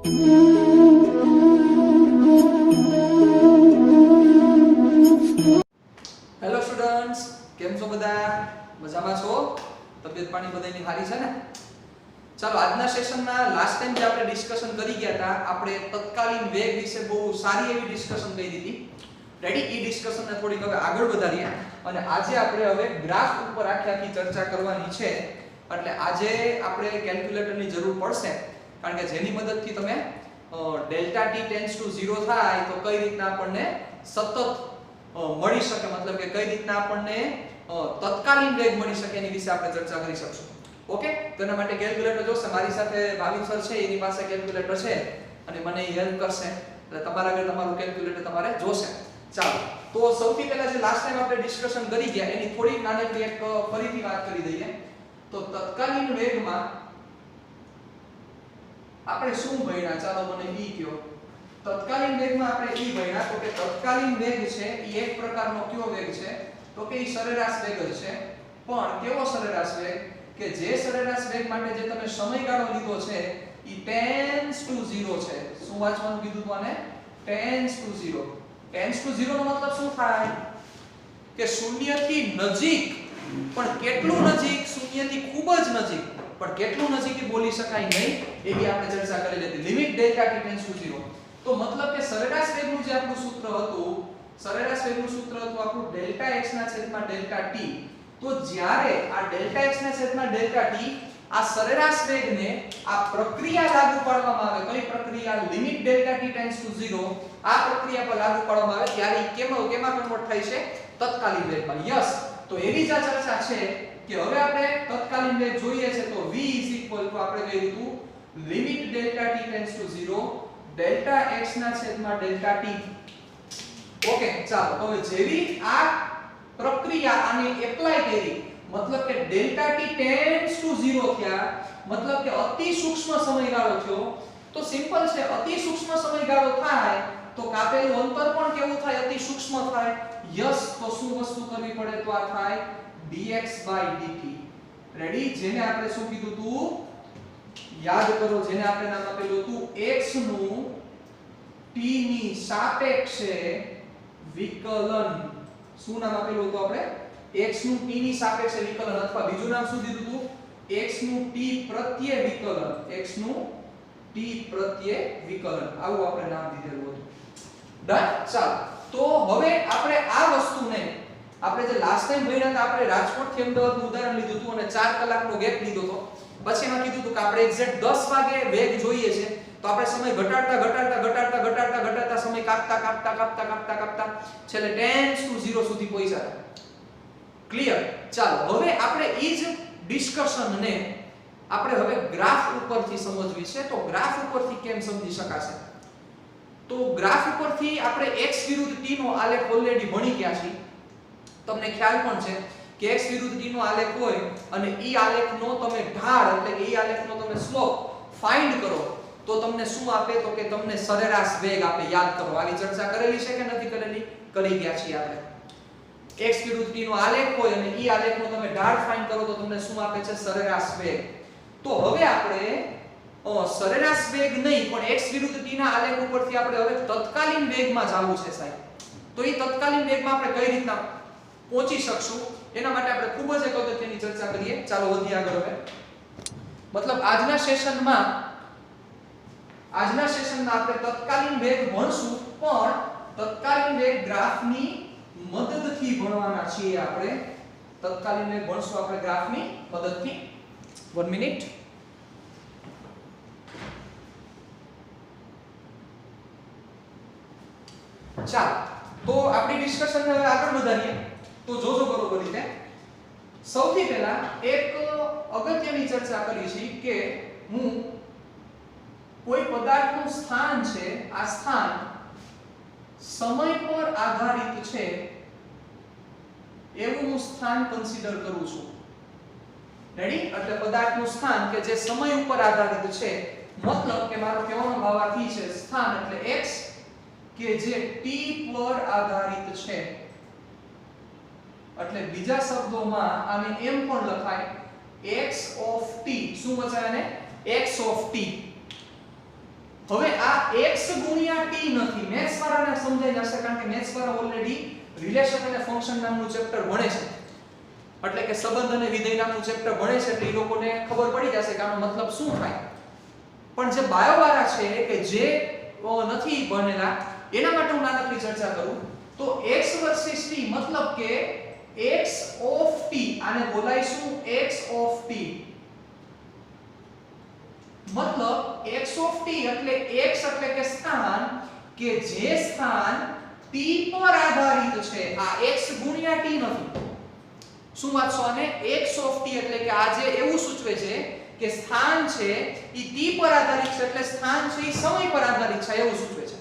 Hello students, કેમ છો બધા? મજામાં છો? તબિયત પાણી બધાની સારી છે ને? ચાલો, આજના સેશનમાં લાસ્ટ ટાઈમ જે આપણે ડિસ્કશન કરી ગયા હતા, આપણે તત્કાલીન વેગ વિશે બહુ સારી એવી ડિસ્કશન કરી હતી. રેડી? ઈ ડિસ્કશનને થોડીક હવે આગળ વધારીએ અને આજે આપણે હવે ગ્રાફ ઉપર આખી ચર્ચા કરવાની છે. એટલે આજે આપણે કેલ્ક્યુલેટરની જરૂર પડશે, કારણ કે જેની મદદથી તમે ડેલ્ટા t ટેન્ડ્સ ટુ 0 થાય તો કઈ રીતના આપણને સતત મળી શકે, મતલબ કે કઈ રીતના આપણને તત્કાલીન વેગ મળી શકે એની વિશે આપણે ચર્ચા કરી શકશું. ઓકે, તો એના માટે કેલ્ક્યુલેટર જોશે. મારી સાથે ભાવિક સર છે, એની પાસે કેલ્ક્યુલેટર છે અને મને હેલ્પ કરશે. એટલે તમારા આગળ તમારું કેલ્ક્યુલેટર તમારે જોશે. ચાલો, તો સૌથી પહેલા જે લાસ્ટ ટાઈમ આપણે ડિસ્કશન કરી ગયા એની થોડી નાનકડી એક ફરીથી વાત કરી દઈએ. તો તત્કાલીન વેગમાં આપણે શું ભણ્યા? ચાલો મને ઈ કહો. તત્કાલીન વેગમાં આપણે ઈ ભણ્યા તો કે તત્કાલીન વેગ છે ઈ એક પ્રકારનો કયો વેગ છે? તો કે ઈ સરેરાશ વેગ જ છે. પણ કેવો સરેરાશ વેગ? કે જે સરેરાશ વેગ માટે જે તમે સમયગાળો લીધો છે ઈ ટેન્ડ્સ ટુ 0 છે. શું વાંચવાનું કીધું તો આને? Tends to 0. ટેન્ડ્સ ટુ 0 નો મતલબ શું થાય? કે શૂન્ય થી નજીક, પણ કેટલું નજીક? શૂન્ય થી ખૂબ જ નજીક, પણ કેટલું નજીક એ બોલી શકાય નહીં, એવી આપણે ચર્ચા કરેલી હતી. Limit delta t tends to 0. તો મતલબ કે સરેરાશ વેગનું જે આપણું સૂત્ર હતું, સરેરાશ વેગનું સૂત્ર હતું આપણું ડેલ્ટા x ના છેદમાં ડેલ્ટા t. તો જ્યારે આ ડેલ્ટા x ના છેદમાં ડેલ્ટા t આ સરેરાશ વેગને આ પ્રક્રિયા લાગુ પાડવામાં આવે, કઈ પ્રક્રિયા? Limit delta t tends to 0. આ પ્રક્રિયા પર લાગુ પાડવામાં આવે ત્યારે કેમાં કન્વર્ટ થાય છે? તત્કાલીન વેગમાં. યસ, તો એવી જ આ ચર્ચા છે કે હવે આપણે તત્કાલીન વેગ જોઈએ છે તો v આપણે કહ્યું હતું limit delta t tends to 0 delta x ના છેદમાં ડેલ્ટા t. ઓકે, ચાલો, હવે જેવી આ પ્રક્રિયા આને એપ્લાય કરી, મતલબ કે ડેલ્ટા t ટેન્ડ્સ ટુ 0 થયા, મતલબ કે અતિ સૂક્ષ્મ સમયગાળો થયો. તો સિમ્પલ છે, અતિ સૂક્ષ્મ સમયગાળો થાય તો કાપેલું અંતર પણ કેવું થાય? અતિ સૂક્ષ્મ થાય. યસ, તો શું વસ્તુ કરવી પડે? તો આ થાય dx/dt. રેડી? જેને આપણે શું કીધું હતું? યાદ કરો, જેને આપણે નામ આપેલું હતું x નું t ની સાપેક્ષે વિકલન. શું નામ આપેલું હતું આપણે? x નું t ની સાપેક્ષે વિકલન, અથવા બીજું નામ શું દીધું હતું? x નું t પ્રત્યે વિકલન. x નું t પ્રત્યે વિકલન, આવું આપણે નામ દીધેલું હતું. ડન? ચાલો, તો હવે આપણે આ વસ્તુને આપણે જે લાસ્ટ ટાઈમ ભણ્યા હતા, આપણે રાજકોટ થી અમદાવાદનું ઉદાહરણ લીધું હતું અને 4 કલાકનો ગેપ લીધો હતો. પછી એમાં કીધું હતું કે આપણે એક્ઝેક્ટ 10 વાગે વેગ જોઈએ છે, તો આપણે સમય ઘટાડતા સમય કાપતા છેલ્લે ટેન્ડ્સ ટુ 0 સુધી પહોંચ્યા. ક્લિયર? ચાલો, હવે આપણે ઈ જ ડિસ્કશનને આપણે હવે ગ્રાફ ઉપરથી સમજવી છે. તો ગ્રાફ ઉપરથી કેમ સમજી શકાશે? તો ગ્રાફ ઉપરથી આપણે x વિરુદ્ધ t નો આલેખ ઓલરેડી ભણી ગયા છીએ. તમને ખ્યાલ પણ છે કે x વિરુદ્ધ t નો આલેખ હોય અને ઈ આલેખનો તમે ઢાળ, એટલે કે ઈ આલેખનો તમે સ્લોપ ફાઇન્ડ કરો તો તમને શું આપે? તો કે તમને સરેરાશ વેગ આપે. યાદ કરો, આવી ચર્ચા કરેલી છે કે નથી કરેલી? કરી ગયા છીએ આપણે. x વિરુદ્ધ t નો આલેખ હોય અને ઈ આલેખનો તમે ઢાળ ફાઇન્ડ કરો તો તમને શું આપે છે? સરેરાશ વેગ. તો હવે આપણે સરેરાશ વેગ નહીં, પણ x વિરુદ્ધ t ના આલેખ ઉપરથી આપણે હવે તત્કાલીન વેગમાં જવું છે સાહેબ. તો ઈ તત્કાલીન વેગમાં આપણે કઈ રીતના પહોંચી શકશું એના માટે આપણે ખૂબ જ એક અગત્યની ચર્ચા કરીએ. ચાલો વધીએ આગળ. હવે મતલબ આજના સેશનમાં આપણે તત્કાલીન વેગ ભણશું, પણ તત્કાલીન વેગ ગ્રાફની મદદથી ભણવાના છીએ. આપણે તત્કાલીન વેગ ભણશું આપણે ગ્રાફની મદદથી. 1 મિનિટ. ચાલો, તો આપણી ડિસ્કશન હવે આગળ વધારીએ. તો જોજો બરોબર રીતે. સૌથી પહેલા એક અગત્યની ચર્ચા કરી છે કે હું કોઈ પદાર્થનું સ્થાન છે, આ સ્થાન સમય પર આધારિત છે એવું હું સ્થાન કન્સિડર કરું છું. રેડી? એટલે પદાર્થનું સ્થાન કે જે સમય ઉપર આધારિત છે, મતલબ કે મારો કહેવાનો ભાવાર્થ છે સ્થાન એટલે x કે જે t પર આધારિત છે. એટલે બીજા શબ્દોમાં આને એમ પણ લખાય x of t. શું વચાય આને? x of t. હવે x ગુણ્યા t નથી. મેથ્સ વાળાને સમજાઈ જશે કારણ કે મેથ્સ વાળા ઓલરેડી રિલેશન અને ફંક્શન નામનું ચેપ્ટર ભણે છે, એટલે કે સંબંધ અને વિધેય નામનું ચેપ્ટર ભણે છે, એટલે એ લોકોને ખબર પડી જશે કે આનો મતલબ શું થાય. પણ જે બાયો વાળા છે કે જે નથી ભણેલા એના માટે હું નાનકડી ચર્ચા કરું તો x વર્સિસ t મતલબ કે x of t આને બોલાઈશું x of t. મતલબ x of t એટલે x એટલે કે સ્થાન કે જે સ્થાન t પર આધારિત છે. આ x ગુણ્યા t નથી. શું વાંચો આને x of t એટલે કે આ જે એવું સૂચવે છે કે સ્થાન છે ઈ t પર આધારિત છે, એટલે સ્થાન છે ઈ સમય પર આધારિત છે એવું સૂચવે છે.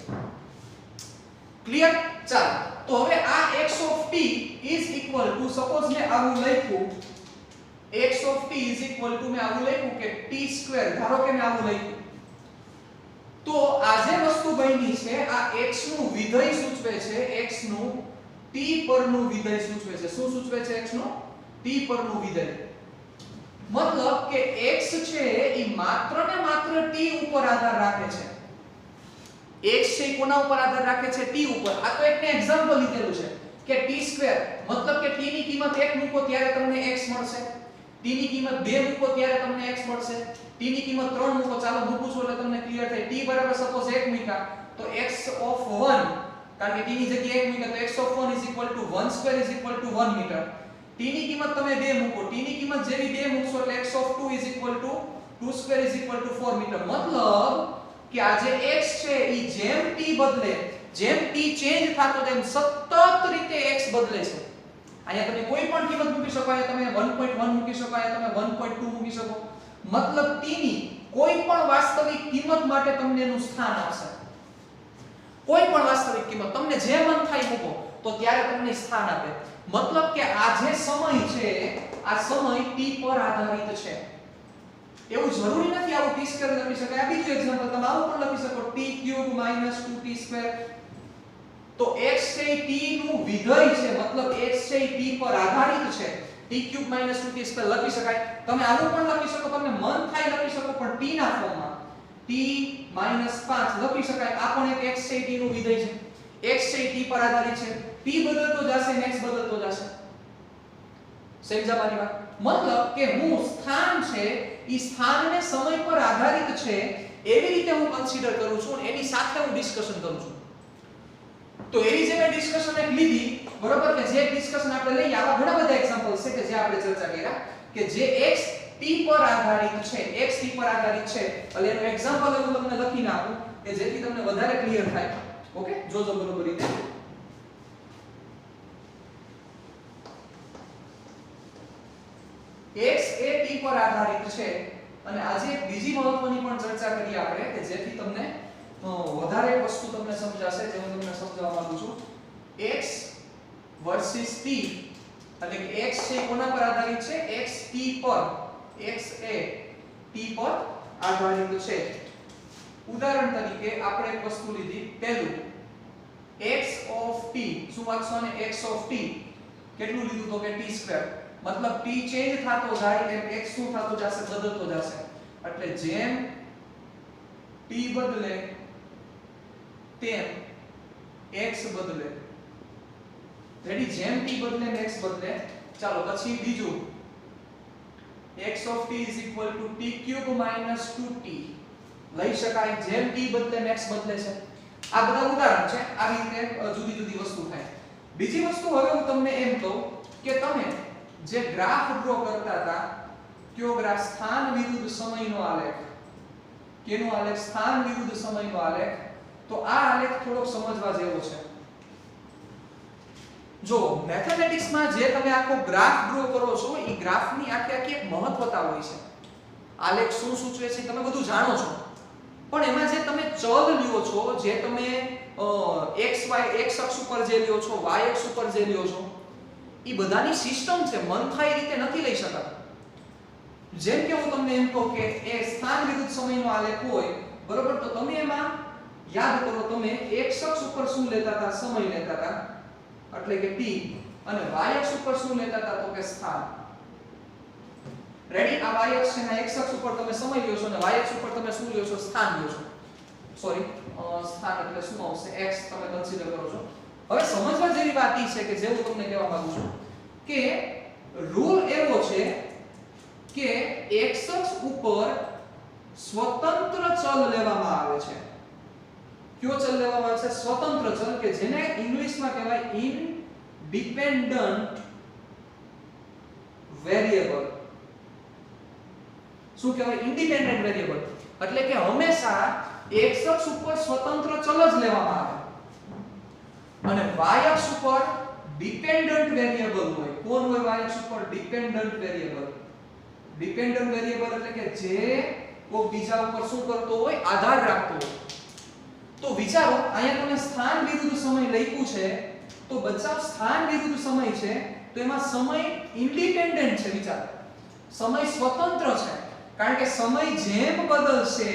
ક્લિયર? ચાલો તો હવે આ x of t is equal to suppose મેં આવું લખ્યું x of t is equal to મેં આવું લખ્યું કે t સ્ક્વેર, ધારો કે મેં આવું લખ્યું તો આ જે વસ્તુ બની છે આ x નું વિધેય સૂચવે છે, x નું t પરનું વિધેય સૂચવે છે. શું સૂચવે છે? x નું t પરનું વિધેય. મતલબ કે x છે ઈ માત્ર ને માત્ર t ઉપર આધાર રાખે છે. x છે કોના ઉપર આધાર રાખે છે? t ઉપર. આ તો એકને એક્ઝામ્પલ લીધેલું છે કે t સ્ક્વેર મતલબ કે t ની કિંમત 1 મૂકો ત્યારે તમને x મળશે, t ની કિંમત 2 મૂકો ત્યારે તમને x મળશે, t ની કિંમત 3 મૂકો, ચાલો મૂકું છું એટલે તમને ક્લિયર થાય. t બરાબર સપોઝ 1 મૂક્યા તો x of 1 કારણ કે t ની જગ્યાએ 1 મૂક્યા તો x of 1 is equal to 1 square is equal to 1 metre. t ની કિંમત તમે 2 મૂકો, t ની કિંમત જેવી 2 મૂકશો એટલે x of 2 is equal to 2 square is equal to 4 metre. મતલબ કે આ જે x છે ઈ જેમ t બદલે, જેમ t ચેન્જ થાતો તેમ સતત રીતે x બદલે છે. અહીંયા તમે કોઈ પણ કિંમત મૂકી શકો, અહીંયા તમે 1.1 મૂકી શકો, અહીંયા તમે 1.2 મૂકી શકો. મતલબ t ની કોઈ પણ વાસ્તવિક કિંમત માટે તમને એનું સ્થાન આપશે. કોઈ પણ વાસ્તવિક કિંમત તમને જે મન થાય મૂકો તો ત્યારે તમને સ્થાન આપે. મતલબ કે આ જે સમય છે આ સમય t પર આધારિત છે. એવું જરૂરી નથી આવું t સ્ક્વેર લખી શકાય. આ બીજું એક્ઝામ્પલ તમે આવું પણ લખી શકો t cube minus 2t square. તો x છે t નું વિધેય છે, મતલબ x છે t પર આધારિત છે. t cube minus 2t square લખી શકાય. તમે આવું પણ લખી શકો, તમને મન થાય લખી શકો, પણ t ના ફોર્મમાં t માઈનસ 5 લખી શકાય. આ પણ એક x છે t નું વિધેય છે. x છે t પર આધારિત છે. t બદલતો જશે ને x બદલતો જશે. સમજ્યા મારી વાત? મતલબ કે હું સ્થાન છે ઈ સ્થાનને સમય પર આધારિત છે એવી રીતે હું કન્સિડર કરું છું અને એની સાથે હું ડિસ્કશન કરું છું. તો એવી જે મેં ડિસ્કશન એક લીધી, બરોબર, કે જે ડિસ્કશન આપણે લઈએ આવા ઘણા બધા એક્ઝામ્પલ્સ છે કે જે આપણે ચર્ચા કર્યા કે જે x t પર આધારિત છે, x t પર આધારિત છે. એટલે એનું એક્ઝામ્પલ હું તમને લખીને આપું કે જેથી તમને વધારે ક્લિયર થાય. ઓકે, જોજો બરોબર રીતે. x એ t પર આધારિત છે અને આજે એક બીજી મહત્વની પણ ચર્ચા કરી આપણે કે જેથી તમને વધારે વસ્તુ તમને સમજાશે, જે હું તમને સમજાવવા માંગુ છું. x વર્સિસ t એટલે કે x છે કોના પર આધારિત છે? x t પર. x એ t પર આધારિત છે. ઉદાહરણ તરીકે આપણે એક વસ્તુ લીધી, પહેલું x of t. શું વાંચશો ને? x of t કેટલું લીધું તો કે t સ્ક્વેર. મતલબ t ચેન્જ થાતો જાય એમ x શું થાતો જશે? બદલતો જશે. એટલે જેમ t બદલે તેમ x બદલે. રેડી? જેમ t બદલે ને x બદલે. ચાલો પછી બીજું x of t is equal to t cube minus 2t લઈ શકાય. જેમ t બદલે ને x બદલે છે. આ બધા ઉદાહરણ છે. આવી રીતે જુદી જુદી વસ્તુ થાય. બીજી વસ્તુ હવે હું તમને એમ કહું કે તમે જે ગ્રાફ ડ્રો કરતા હતા, કયો ગ્રાફ? સ્થાન વિરુદ્ધ સમયનો આલેખ. કેનો આલેખ? સ્થાન વિરુદ્ધ સમયનો આલેખ. તો આ આલેખ થોડો સમજવા જેવો છે. જો મેથેમેટિક્સમાં જે તમે આખો ગ્રાફ ડ્રો કરો છો એ ગ્રાફની આખી એક મહત્વતા હોય છે. આલેખ શું સૂચવે છે તમે બધું જાણો છો, પણ એમાં જે તમે ચલ લ્યો છો, જે તમે x અક્ષ ઉપર જે લ્યો છો, y અક્ષ ઉપર જે લ્યો છો, એ બધાની સિસ્ટમ છે, મન થાય રીતે નથી લઈ શકાતું. જેમ કે હું તમને એમ કહું કે એ સ્થાન વિરુદ્ધ સમયનો આલેખ હોય, બરોબર, તો તમે એમાં યાદ કરો તમે x અક્ષ ઉપર શું લેતા હતા? સમય લેતા હતા, એટલે કે t, અને y અક્ષ ઉપર શું લેતા હતા? તો કે સ્થાન. રેડી? આ y અક્ષ છે ને x અક્ષ ઉપર તમે સમય લ્યો છો અને y અક્ષ ઉપર તમે શું લ્યો છો? સ્થાન લ્યો છો. સોરી સ્થાન એટલે શું આવશે x તમે કન્સિડર કરો છો. હવે સમજવા જેવી વાત એ છે કે જે હું તમને કહેવા માંગુ છું કે રૂલ એવો છે કે x અક્ષ ઉપર સ્વતંત્ર ચલ લેવામાં આવે છે. કયો ચલ લેવામાં આવે છે? સ્વતંત્ર ચલ, કે જેને ઇંગ્લિશમાં કહેવાય ઇનડિપેન્ડન્ટ વેરિયેબલ. શું કહેવાય? Independent variable. એટલે કે હંમેશા x અક્ષ ઉપર સ્વતંત્ર ચલ જ લેવામાં આવે અને y અક્ષ ઉપર ડિપેન્ડન્ટ વેરિયેબલ હોય. કોણ હોય y અક્ષ ઉપર? Dependent variable. ડિપેન્ડન્ટ વેરિયેબલ એટલે કે જે કોઈ બીજા ઉપર શું કરતો હોય? આધાર રાખતો હોય. તો વિચારો, અહીંયા તમે સ્થાન વિરુદ્ધ સમય લખ્યું છે, તો બચ્ચાઓ સ્થાન વિરુદ્ધ સમય છે, તો એમાં સમય ઇન્ડિપેન્ડન્ટ છે. વિચારો, સમય સ્વતંત્ર છે, કારણ કે સમય જેમ બદલશે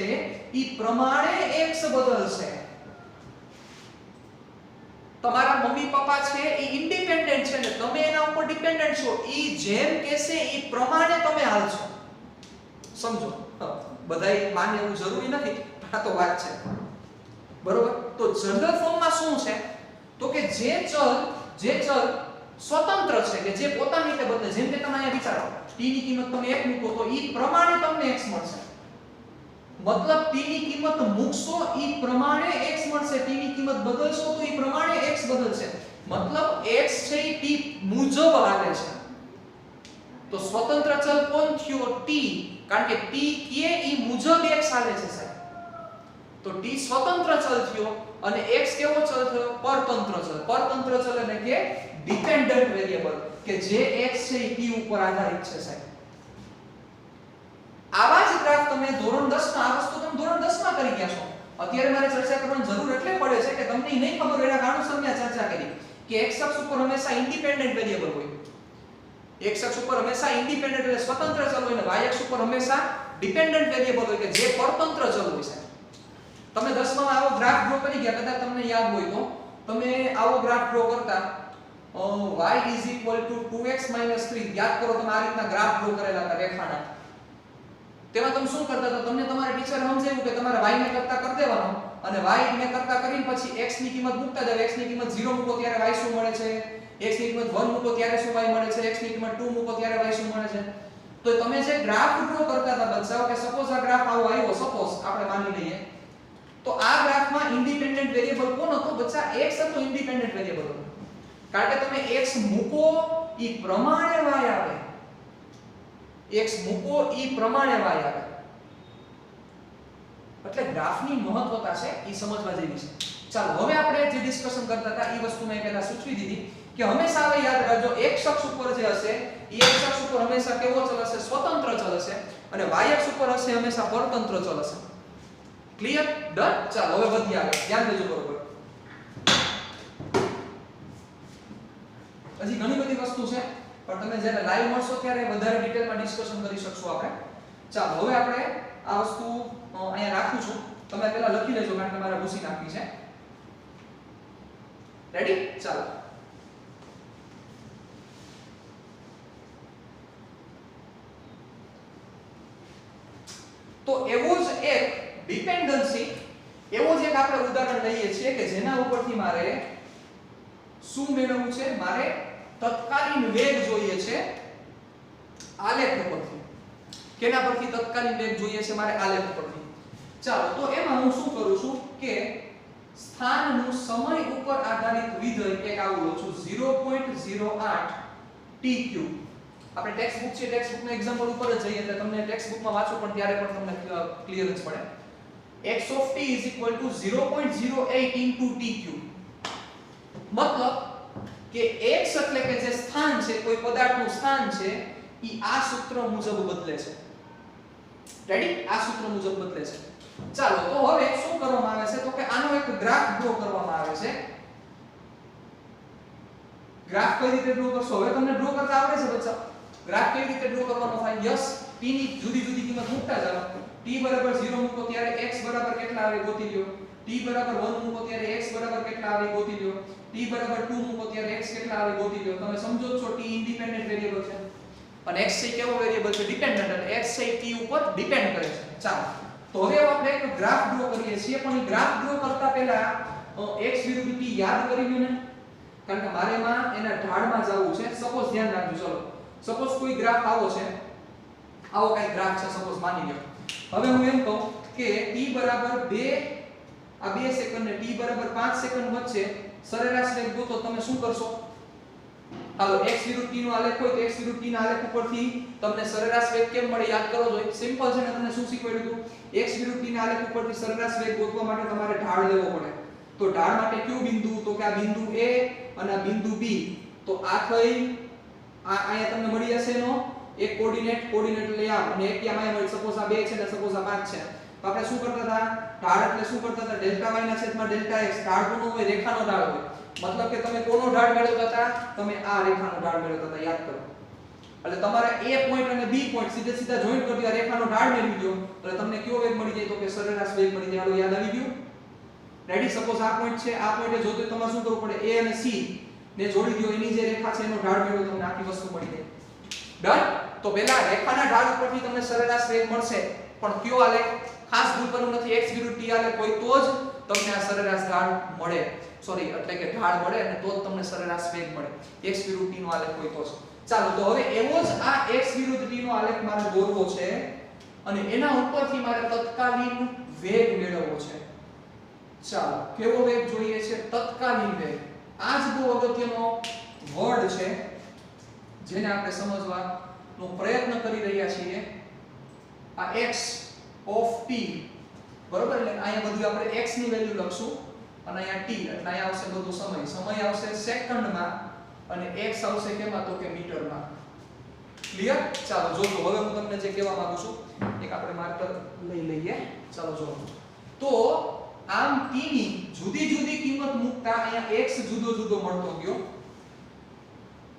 એ પ્રમાણે x બદલશે. તમારા મમ્મી પપ્પા છે એ ઇન્ડિપેન્ડન્ટ છે ને તમે એના ઉપર ડિપેન્ડન્ટ છો. એ જેમ કહેશે એ પ્રમાણે તમે હાલશો. સમજો, બધાય માને એવું જરૂરી નથી, આ તો વાત છે. બરોબર? તો જનરલ ફોર્મમાં શું છે? તો કે જે ચલ સ્વતંત્ર છે, કે જે પોતાની રીતે બદલે. જેમ કે તમે અહીંયા વિચારો, t ની કિંમત તમે 1 મૂકો તો ઈ પ્રમાણે તમને x મળશે. મતલબ t ની કિંમત મૂકશો ઈ પ્રમાણે x મળશે, t ની કિંમત બદલશો તો ઈ પ્રમાણે x બદલશે. મતલબ x છે ઈ t મુજબ હાલે છે. તો સ્વતંત્ર ચલ કોણ થયો? t. કારણ કે t કે ઈ મુજબ x હાલે છે સાહેબ. તો t સ્વતંત્ર ચલ થયો અને x કેવો ચલ થયો? પરતંત્ર ચલ. પરતંત્ર ચલ એટલે કે ડિપેન્ડન્ટ વેરિયેબલ, કે જે x છે એ t ઉપર આધારિત છે સાહેબ. આવા જ ગ્રાફ તમે ધોરણ 10 માં, આ વસ્તુ તમે ધોરણ 10 માં કરી ગયા છો. અત્યારે મારે ચર્ચા કરવાની જરૂર એટલે પડે છે કે તમને નહીં ખબર એના કારણોસર મેં ચર્ચા કરી કે x અક્ષ ઉપર હંમેશા ઇન્ડિપેન્ડન્ટ વેરિયેબલ હોય. x અક્ષ ઉપર હંમેશા ઇન્ડિપેન્ડન્ટ એટલે સ્વતંત્ર ચલ હોય, અને y અક્ષ ઉપર હંમેશા ડિપેન્ડન્ટ વેરિયેબલ હોય, કે જે પરતંત્ર ચલ હોય છે. તમે 10 માં આવો ગ્રાફ ડ્રો કરી ગયા, કદાચ તમને યાદ હોય તો તમે આવો ગ્રાફ ડ્રો કરતા y 2x 3. યાદ કરો, તમે આ રીતના ગ્રાફ ડ્રો કરેલા હતા રેખાના. તેમાં તમે શું કરતા હતા? તમને તમારા ટીચર સમજાવ્યું કે તમારે y ને કરતા કરી દેવાનો અને y ને કરતા કરીને પછી x ની કિંમત મૂકતા જાવ. x ની કિંમત 0 મૂકો ત્યારે y શું મળે છે? x ની કિંમત 1 મૂકો ત્યારે શું y મળે છે? x ની કિંમત 2 મૂકો ત્યારે y શું મળે છે? તો તમે જે ગ્રાફ ડ્રો કરતા હતા બચ્ચાઓ, કે સપોઝ આ ગ્રાફ આવો આવ્યો, સપોઝ આપણે માની લઈએ, તો આ ગ્રાફમાં ઇન્ડિપેન્ડન્ટ વેરિયેબલ કોણ હતો? બચ્ચા x હતો ઇન્ડિપેન્ડન્ટ વેરિયેબલ હતો. કારણ કે તમે x મૂકો ઈ પ્રમાણે y આવે. x મૂકો ઈ પ્રમાણે y આવે. એટલે ગ્રાફની મહત્વતા છે ઈ સમજવા જેવી છે. ચાલો હવે આપણે જે ડિસ્કશન કરતા હતા ઈ વસ્તુ મેં પહેલા સૂચવી દીધી કે હંમેશા હવે યાદ રાખજો, x અક્ષ ઉપર જે હશે ઈ x અક્ષ ઉપર હંમેશા કેવો ચલ હશે? સ્વતંત્ર ચલ હશે. અને y અક્ષ ઉપર હશે હંમેશા પરતંત્ર ચલ હશે. ક્લિયર? ડન? ચાલો હવે વધીએ આગળ. ધ્યાન દેજો બરોબર. હજી ઘણી બધી વસ્તુ છે, પણ તમે જ્યારે લાઈવ મળશો ત્યારે વધારે ડિટેલમાં ડિસ્કશન કરી શકશું આપણે. ચાલો હવે આપણે આ વસ્તુ અહીંયા રાખું છું. તમે પહેલા લખી લેજો, કારણ કે મારે ભૂસી નાખવી છે. રેડી? ચાલો. તો એવું જ એક ડિપેન્ડન્સી, એવો જ એક આપણે ઉદાહરણ લઈએ છીએ કે જેના ઉપરથી મારે શું મેળવવું છે? મારે તત્કાલીન વેગ જોઈએ છે આલેખ ઉપરથી. કેના પરથી તત્કાલીન વેગ જોઈએ છે? મારે આલેખ ઉપરથી. ચાલો, તો એમાં હું શું કરું છું કે સ્થાનનું સમય ઉપર આધારિત વિધેય એક આવું લઉં છું, 0.08 t3. આપણે ટેક્સ્ટ બુક છે, ટેક્સ્ટ બુકના એક્ઝામ્પલ ઉપર જ જઈએ એટલે તમને ટેક્સ્ટ બુકમાં વાંચો પણ ત્યારે પણ તમને ક્લિયર જ પડે. x of t is equal to 0.08 into t3. મતલબ કે x એટલે કે જે સ્થાન છે, કોઈ પદાર્થનું સ્થાન છે, ઈ આ સૂત્ર મુજબ બદલે છે. રેડી? આ સૂત્ર મુજબ બદલે છે. ચાલો, તો હવે શું કરવામાં આવે છે? તો કે આનો એક ગ્રાફ ડ્રો કરવામાં આવે છે. ગ્રાફ કઈ રીતે ડ્રો કરશો? હવે તમને ડ્રો કરતા આવડે છે બચ્ચા? ગ્રાફ કઈ રીતે ડ્રો કરવાનો થાય? યસ, t ની જુદી જુદી કિંમત મૂકતા જાઓ. t બરાબર 0 મૂકો ત્યારે x બરાબર કેટલા આવે ગોતી લ્યો. t બરાબર 1 મૂકો ત્યારે x બરાબર કેટલા આવે ગોતી લ્યો. t બરાબર 2 મૂકો ત્યારે x કેટલા આવે ગોતી લ્યો. તમે સમજો છો t ઇન્ડિપેન્ડન્ટ વેરિયેબલ છે અને x છે કેવો વેરિયેબલ છે? ડિપેન્ડન્ટ. એટલે x છે t ઉપર ડિપેન્ડ કરે છે. ચાલો, તો તો હવે આપણે એક ગ્રાફ ડ્રો કરીએ છીએ, પણ એ ગ્રાફ ડ્રો કરતા પહેલા x વિરુદ્ધ t યાદ કરી લ્યો ને, કારણ કે મારે એમાં એના ઢાળમાં જવું છે. સપોઝ ધ્યાન રાખજો, ચલો સપોઝ કોઈ ગ્રાફ આવો છે, આવો કઈ ગ્રાફ છે સપોઝ માની લ્યો. હવે હું એમ કહું કે t બરાબર 2 આ 2 સેકન્ડ ને t બરાબર 5 સેકન્ડ વચ્ચે સરેરાશ વેગ ગોતો. તમે શું કરશો? હાલો x વિરુદ્ધ t નો આલેખ હોય તો x વિરુદ્ધ t ના આલેખ ઉપરથી તમને સરેરાશ વેગ કેમ મળે યાદ કરો જોઈએ. સિમ્પલ છે ને, તમને શું શીખવાડ્યું હતું? x વિરુદ્ધ t ના આલેખ ઉપરથી સરેરાશ વેગ ગોતવા માટે તમારે ઢાળ લેવો પડે. તો ઢાળ માટે કયું બિંદુ? તો કે આ બિંદુ a અને આ બિંદુ b. તો આ થઈ આ અહીંયા તમને મળી જશે એનો એક કોઓર્ડિનેટ લઈ આવ અને એક અહીંયા મળી. સપોઝ આ 2 છે ને સપોઝ આ 5 છે. તો આપણે શું કરતા હતા? ઢાળ એટલે શું કરતા હતા? ડેલ્ટા y ના છેદમાં ડેલ્ટા x. ઢાળ કોનો હોય? રેખાનો ઢાળ હોય. મતલબ કે તમે કોનો ઢાળ મેળવતા હતા? તમે આ રેખાનો ઢાળ મેળવતા હતા. યાદ કરો. એટલે તમારે a પોઈન્ટ અને b પોઈન્ટ સીધા જોઈન્ટ કરી દો, રેખાનો ઢાળ મેળવી દો એટલે તમને કયો વેગ મળી જાય? તો કે સરેરાશ વેગ મળી જાય. હાલો યાદ આવી ગયું? રેડી? સપોઝ આ પોઈન્ટ છે, આ પોઈન્ટે જોતો તમારે શું કરવું પડે? a અને c ને જોડી દો, એની જે રેખા છે એનો ઢાળ મેળવો, તમને આખી વસ્તુ મળી જાય. ડન? તો પહેલા રેખાના ઢાળ ઉપરથી તમને સરેરાશ વેગ મળશે, પણ કયો આલેખ? ખાસ ભૂલ કરવું નથી, x વિરુદ્ધ t આલેખ હોય તો જ તમને આ સરેરાશ ઢાળ મળે. સોરી, એટલે કે ઢાળ મળે અને તો જ તમને સરેરાશ વેગ મળે. x વિરુદ્ધ t નો આલેખ હોય તો જ. ચાલો, તો હવે એવો જ આ x વિરુદ્ધ t નો આલેખ મારે દોરવો છે અને એના ઉપરથી મારે તત્કાલીન વેગ મેળવવો છે. ચાલો, કેવો વેગ જોઈએ છે? તત્કાલીન વેગ. આ જ બહુ અગત્યનો વર્ડ છે જેને આપણે સમજવાનો પ્રયત્ન કરી રહ્યા છીએ. આ x ઓફ t, બરોબર? એટલે અહીંયા બધું આપણે x ની વેલ્યુ લખશું અને અહીંયા t એટલે અહીંયા આવશે બધું સમય આવશે સેકન્ડમાં અને x આવશે કેમાં? તો કે મીટરમાં. ક્લિયર? ચાલો જોજો. હવે હું તમને જે કહેવા માંગુ છું, એક આપણે માર્કર લઈ લઈએ. ચાલો જો. તો આમ t ની જુદી જુદી કિંમત મૂકતા અહીંયા x જુદો મળતો ગયો.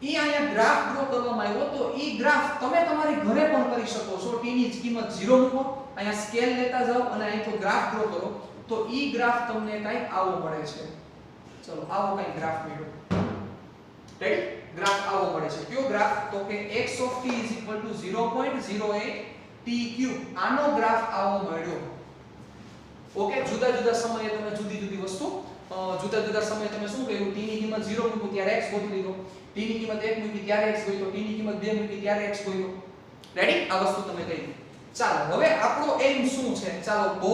ઈ અહીંયા ગ્રાફ ડ્રો કરવામાં આવ્યો. તો ઈ ગ્રાફ તમે તમારી ઘરે પણ કરી શકો છો. t ની કિંમત 0 મૂકો, અહીંયા સ્કેલ લેતા જાઓ અને અહીંથી ગ્રાફ ડ્રો કરો. તો ઈ ગ્રાફ તમને કંઈક આવો મળે છે. ચલો, આવો કંઈક ગ્રાફ મળ્યો. રેડી? ગ્રાફ આવો મળે છે. કયો ગ્રાફ? તો કે x of t = 0.08 t3. આનો ગ્રાફ આવો મળ્યો. ઓકે, જુદા જુદા સમયે તમે જુદી જુદી વસ્તુ જુદા સમયે તમે શું કર્યું? t ની કિંમત 0 મૂકી ત્યારે x ગોતી લીધો, t ની કિંમત 1 મૂકી ત્યારે x ગોત્યો, t ની કિંમત 2 મૂકી ત્યારે x ગોત્યો. રેડી? આ વસ્તુ તમે કરી. ચાલો, હવે આપણો એમ શું છે? ચાલો, બહુ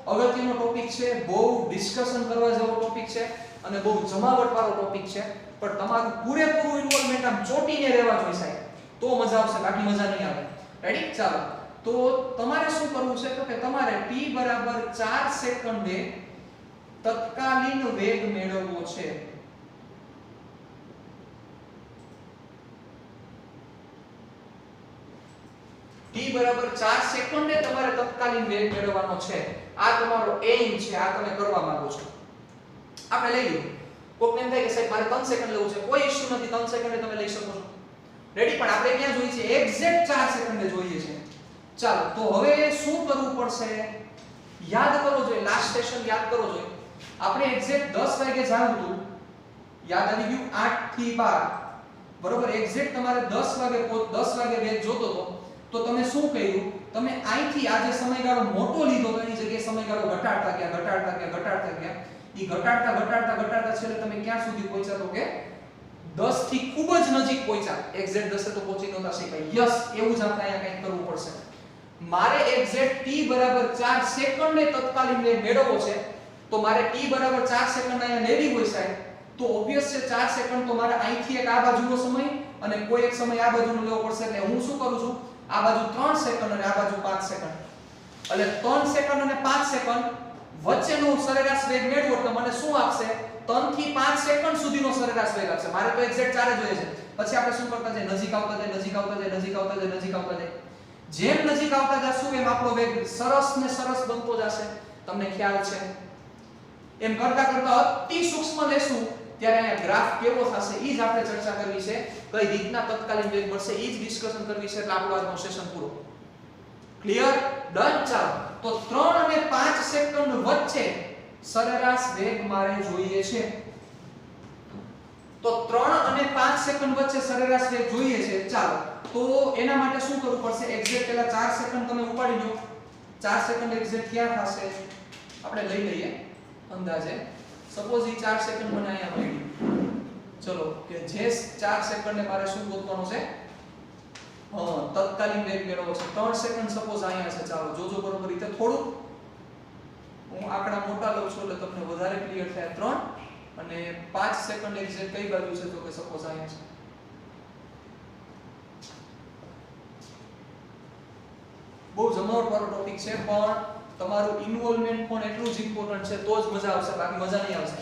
અગત્યનો ટોપિક છે, બહુ ડિસ્કશન કરવા જેવો ટોપિક છે અને બહુ જમાવટ વાળો ટોપિક છે, પણ તમારું પૂરેપૂરું ઇન્વોલ્વમેન્ટ આમ ચોટીને રહેવા જોઈએ સાહેબ, તો મજા આવશે, બાકી મજા નહીં આવે. રેડી? ચાલો, તો તમારે શું કરવું છે? તો કે તમારે t બરાબર 4 સેકન્ડે તત્કાલીન વેગ મેળવવો છે. t બરાબર 4 સેકન્ડે તમારે તત્કાલીન વેગ મેળવવાનો છે. આ તમારો એમ છે, આ તમે કરવા માંગો છો. આપણે લઈ લઈએ. કોકને એમ થાય કે સાહેબ મારે 3 સેકન્ડ લેવું છે. કોઈ ઇશ્યુ નથી, 3 સેકન્ડે તમે લઈ શકો છો. રેડી? પણ આપણે ક્યાં જોઈએ છે? એક્ઝેક્ટ 4 સેકન્ડે જોઈએ છે. ચાલો, તો હવે શું કરવું પડશે? યાદ કરો જોઈએ, લાસ્ટ સ્ટેશન યાદ કરો જોઈએ. આપણે એક્ઝેક્ટ 10 વાગે જવું હતું, યાદ આવી ગયું? 8 થી 12, બરોબર? એક્ઝેક્ટ તમારે 10 વાગે વેગ જોતો હતો. તો તમે શું કર્યું? તમે અહીંથી આ જે સમયગાળો મોટો લીધો તો એની જગ્યાએ સમયગાળો ઘટાડતા ગયા. ઈ ઘટાડતા છેલ્લે તમે ક્યાં સુધી પહોંચ્યા? તો કે 10 થી ખૂબ જ નજીક પહોંચ્યા. એક્ઝેક્ટ 10 તો પહોંચી નહોતા શકાય. યસ, એવું જ આપણે અહીંયા કંઈક કરવું પડશે. મારે એક્ઝેક્ટ t બરાબર 4 સેકન્ડે તત્કાલીન વેગ મેળવવો છે. તો મારે t બરાબર 4 સેકન્ડ અહીંયા લેવી હોય સાહેબ, તો ઓબ્વિયસ છે 4 સેકન્ડ તો મારે અહીંથી એક આ બાજુનો સમય અને કોઈ એક સમય આ બાજુનો લેવો પડશે. એટલે હું શું કરું છું? આ બાજુ 3 સેકન્ડ અને આ બાજુ 5 સેકન્ડ. એટલે 3 સેકન્ડ અને 5 સેકન્ડ વચ્ચેનો સરેરાશ વેગ મેળવો એટલે મને શું આપશે? 3 થી 5 સેકન્ડ સુધીનો સરેરાશ વેગ આપશે. મારે તો એક્ઝેક્ટ 4 જ જોઈએ છે. પછી આપણે શું કરતા જઈએ? નજીક આવતા જાય. જેમ નજીક આવતા જશું એમ આપણો વેગ સરસ ને સરસ બનતો જશે. તમને ખ્યાલ છે? એમ કરતા અતિ સૂક્ષ્મ લેશું ત્યારે અહીંયા ગ્રાફ કેવો થશે ઈ જ આપણે ચર્ચા કરવી છે. કઈ રીતના તત્કાલીન વેગ મળશે ઈ જ ડિસ્કશન કરવી છે. એટલે આપણો આજનો સેશન પૂરો. ક્લિયર? ડન? ચાલો, તો 3 અને 5 સેકન્ડ વચ્ચે સરેરાશ વેગ મારે જોઈએ છે. તો 3 અને 5 સેકન્ડ વચ્ચે સરેરાશ વેગ જોઈએ છે. ચાલો, તો એના માટે શું કરવું પડશે? એક્ઝેક્ટ પહેલા 4 સેકન્ડ તમે ઉપાડી લો. 4 સેકન્ડ એક્ઝેક્ટ ક્યાં થશે આપણે લઈ લઈએ અંદાજે સપોઝ ઈ 4 સેકન્ડ મને અહીંયા મળી ચલો કે જે 4 સેકન્ડને મારે શું ગોતવાનું છે તત્કાલીન વેગ મેળવવો છે 3 સેકન્ડ સપોઝ અહીંયા છે ચાલો જોજો બરોબર રીતે થોડું હું આંકડા મોટા લઉં છું એટલે તમને વધારે ક્લિયર થાય 3 અને 5 સેકન્ડ એક્ઝેક્ટ કઈ બાજુ છે તો કે સપોઝ અહીંયા છે બહુ જમાવટ વાળો ટોપિક છે પણ તમારું ઇન્વોલ્વમેન્ટ પણ એટલું જ ઇમ્પોર્ટન્ટ છે તો જ મજા આવશે બાકી મજા નહીં આવશે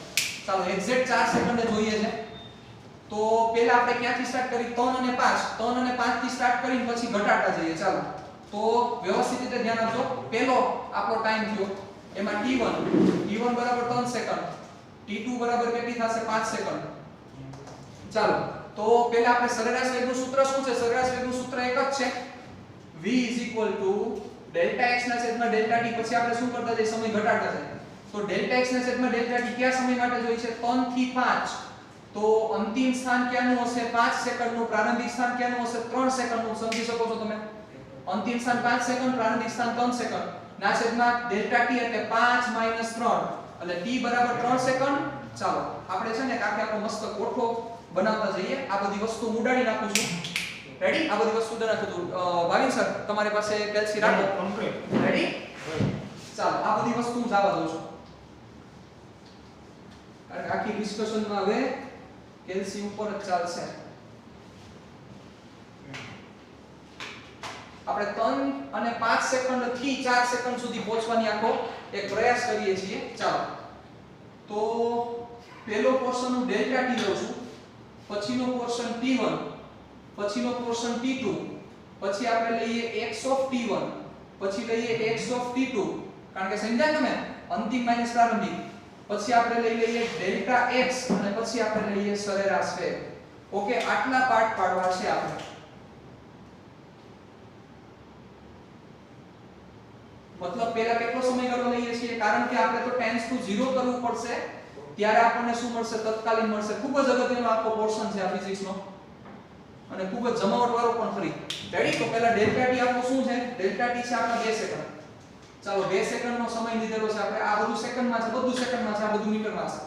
ચાલો એક્ઝેક્ટ 4 સેકન્ડે જોઈએ છે તો પહેલા આપણે ક્યાંથી સ્ટાર્ટ કરી 3 અને 5 થી સ્ટાર્ટ કરીને પછી ઘટાડતા જઈએ ચાલો તો વ્યવસ્થિત રીતે ધ્યાન આપજો પહેલો આપણો ટાઈમ થયો એમાં t1 બરાબર 3 સેકન્ડ t2 બરાબર કેટલી થશે 5 સેકન્ડ ચાલો તો પહેલા આપણે સરેરાશ વેગનું સૂત્ર શું છે સરેરાશ વેગનું સૂત્ર એક જ છે v Δx ના છેદમાં Δt પછી આપણે શું કરતા જઈએ સમય ઘટાડતા જઈએ તો Δx ના છેદમાં Δt કયા સમય માટે જોઈએ છે 3 થી 5 તો અંતિમ સ્થાન ક્યાંનું હશે 5 સેકન્ડનું પ્રારંભિક સ્થાન ક્યાંનું હશે 3 સેકન્ડનું સમજી શકો છો તમે અંતિમ સ્થાન 5 સેકન્ડ પ્રારંભિક સ્થાન 3 સેકન્ડ ના છેદમાં ΔT એટલે 5 - 3 એટલે t બરાબર 3 સેકન્ડ ચાલો આપણે છે ને કાકે આપણો મસ્ત કોઠો બનાવતા જઈએ આ બધી વસ્તુ હું ઉડાડી નાખું છું રેડી આ બધી વસ્તુ ઉડાડી નાખું છું ભાવિન સર તમારી પાસે કેલ્સી રાખો કમ્પ્લીટ રેડી ચાલો આ બધી વસ્તુ હું જવા દઉં છું કારણ કે આખી ડિસ્કશનમાં હવે કેલ્સી ઉપર જ ચાલશે આપણે 3 અને 5 સેકન્ડ થી 4 સેકન્ડ સુધી પહોંચવાની આખો એક પ્રયાસ કરીએ છીએ ચાલો તો પહેલો પોર્શન હું ΔT લઉં છું પછીનો પોર્શન t1 પછીનો પોર્શન t2 પછી આપણે લઈએ x ઓફ t1 પછી લઈએ x ઓફ t2 કારણ કે સમજાય તમે અંતિમ માઈનસ પ્રારંભિક પછી આપણે લઈ લઈએ ΔX અને પછી આપણે લઈએ સરેરાશ વેગ ઓકે આટલા પાર્ટ પાડવા છે આપણે મતલબ પહેલા કેટલો સમયગાળો લઈએ છીએ કારણ કે આપણે તો ટેન્સ ટુ 0 કરવું પડશે ત્યારે આપણને શું મળશે તત્કાલીન મળશે ખૂબ જ અગત્યનો આખો પોર્શન છે આ ફિઝિક્સનો અને ખૂબ જ જમાવટ વાળો પણ ખરી રેડી તો પહેલા ΔT આપણો શું છે ΔT છે આપણા 2 સેકન્ડ ચાલો 2 સેકન્ડનો સમય લીધેલો છે આપણે આ બધું સેકન્ડમાં છે બધું સેકન્ડમાં છે આ બધું મીટરમાં છે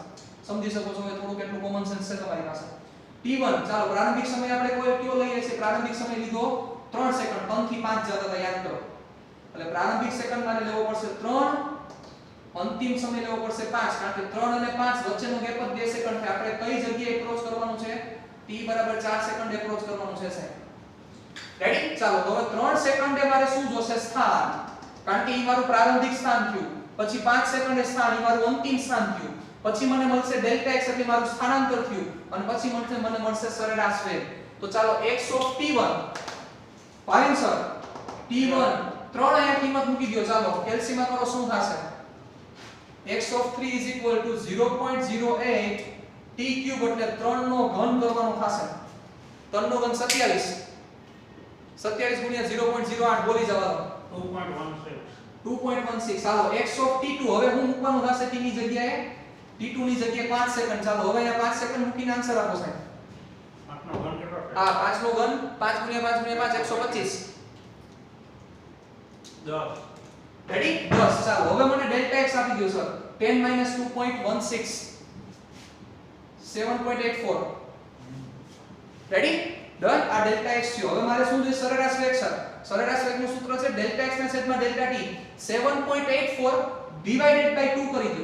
સમજી શકો છો થોડું કેટલું કોમન સેન્સ છે તમારી પાસે t1 ચાલો પ્રારંભિક સમય આપણે કોઈ કયો લઈએ છીએ પ્રારંભિક સમય લીધો 3 સેકન્ડ 3 થી 5 જતા હતા યાદ કરો એટલે પ્રારંભિક સેકન્ડ મારે લેવો પડશે 3 અંતિમ સમય લેવો પડશે 5 કારણ કે 3 અને 5 વચ્ચેનો ગેપ જ 2 સેકન્ડ છે આપણે કઈ જગ્યાએ એપ્રોચ કરવાનું છે t બરાબર 4 સેકન્ડ એપ્રોચ કરવાનું છે સાહેબ રેડી ચાલો તો હવે 3 સેકન્ડે મારે શું જોશે સ્થાન કારણ કે ઈ મારું પ્રારંભિક સ્થાન થયું પછી 5 સેકન્ડે સ્થાન ઈ મારું અંતિમ સ્થાન થયું પછી મને મળશે ΔX એટલે મારું સ્થાનાંતર થયું અને પછી મને મળશે સરેરાશ વેગ તો ચાલો x of t1 Bhavin sir t1 3 અહીંયા કિંમત મૂકી દો ચાલો કેલ્સીમાં કરો શું થશે x of 3 is equal to 0.08 t cube એટલે 3 નો ઘન કરવાનો થશે 3 નો ઘન 27 27 ગુણ્યા 0.08 બોલી જવા દો 2.16 ચાલો x of t2 હવે હું મૂકવાનું થશે t ની જગ્યાએ t2 ની જગ્યાએ 5 સેકન્ડ ચાલો હવે અહીંયા 5 સેકન્ડ મૂકીને આન્સર આપો સાહેબ 5 નો ઘન કેટલો છે હા 5 નો ઘન 5 ગુણ્યા 5 ગુણ્યા 5 125 10 રેડી 10 ચાલો હવે મને ΔX આપી દો સર 10 2.16 7.84 રેડી ડન આ ΔX થયો હવે મારે શું જોઈએ સરેરાશ વેગ સર સરેરાશ વેગનું સૂત્ર છે ΔX ના છેદમાં ΔT 7.84 ડિવાઇડેડ બાય 2 કરી દો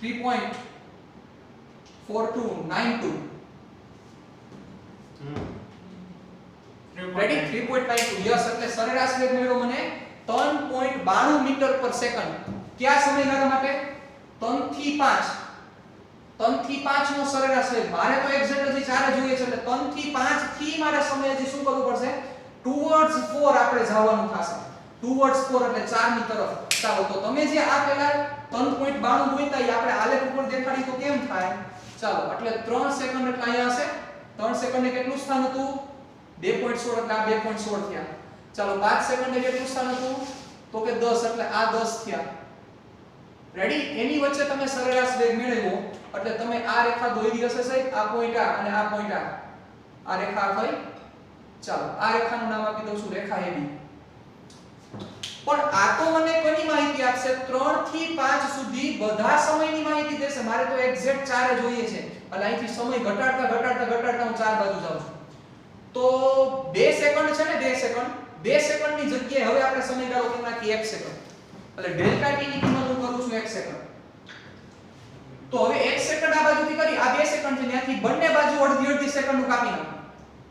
3.4292 રેડી 3.52 યસ એટલે સરેરાશ વેગ મળ્યો મને 3.92 મીટર પર સેકન્ડ કયા સમયગાળા માટે 3 થી 5 3 થી 5 નો સરેરાશ વેગ મારે તો એક્ઝેક્ટ હજી 4 જોઈએ છે એટલે 3 થી 5 થી મારે સમય હજી શું કરવું પડશે ટુવર્ડ્સ 4 આપણે જવાનું થશે ટુવર્ડ્સ 4 એટલે 4 ની તરફ ચાલો તો તમે જે આ પહેલા 3.92 ગોઈતા એ આપણે આલેખ ઉપર દેખાડી તો કેમ થાય ચાલો એટલે 3 સેકન્ડ એટલે અહીંયા હશે 3 સેકન્ડે કેટલું સ્થાન હતું 2.16 એટલે આ 2.16 થયા ચાલો 5 સેકન્ડે કેટલું સ્થાન હતું તો કે 10 એટલે આ 10 થયા રેડી એની વચ્ચે તમે સરેરાશ વેગ મેળવ્યો એટલે તમે આ રેખા દોરી હશે સાહેબ આ પોઈન્ટ આ અને આ પોઈન્ટ આ રેખા થઈ ચાલો આ રેખાનું નામ આપી દઉં છું રેખા AB પણ આ તો મને કોની માહિતી આપશે 3 થી 5 સુધી બધા સમયની માહિતી દેશે. મારે તો એક્ઝેક્ટ 4 જોઈએ છે એટલે અહીંથી સમય ઘટાડતા હું 4 બાજુ જાઉં છું. તો 2 સેકન્ડ છે ને 2 સેકન્ડની જગ્યાએ હવે આપણે સમયગાળો કરી નાખીએ 1 સેકન્ડ. એટલે ડેલ્ટા ટી ની કિંમત હું કરું છું 1 સેકન્ડ. તો હવે 1 સેકન્ડ આ બાજુથી કરી આ 2 સેકન્ડ છે ત્યાંથી બંને બાજુ અડધી સેકન્ડ નું કાપી નાખો.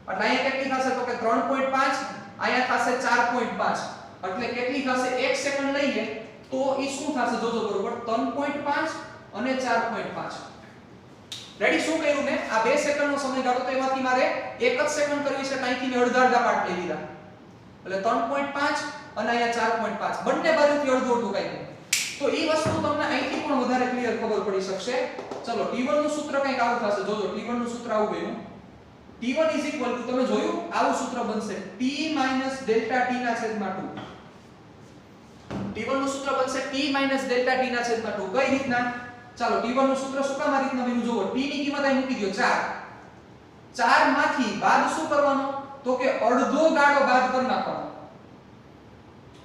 એટલે અહીંયા કેટલી થશે તો કે 3.5 અહીંયા થશે 4.5 એટલે કેટલી થશે 1 સેકન્ડ લઈએ તો ઈ શું થશે જોજો બરોબર 3.5 અને 4.5. રેડી શું કર્યું મેં આ 2 સેકન્ડનો સમયગાળો તો એમાંથી મારે 1 જ સેકન્ડ કરવી છે અહીંથી મેં અડધા પાર્ટ લઈ લીધા એટલે 3.5 અને અહીંયા 4.5 બંને બાજુથી અડધું કાઢ્યું. તો ઈ વસ્તુ તમને અહીંથી પણ વધારે ક્લિયર ખબર પડી શકશે. ચલો T1 નું સૂત્ર કંઈક આવું થશે જોજો T1 નું સૂત્ર આવું બન્યું T1 તમે જોયું આવું સૂત્ર બનશે T ડેલ્ટા T ના છેદમાં 2. T1 નું સૂત્ર બનશે T ડેલ્ટા T ના છેદમાં 2. કઈ રીતના ચાલો T1 નું સૂત્ર શું કામ આ રીતના બન્યું જોવો T ની કિંમત અહીં મૂકી દો 4 માંથી બાદ શું કરવાનો તો કે અડધો ગાળો બાદ કરી નાખવાનો.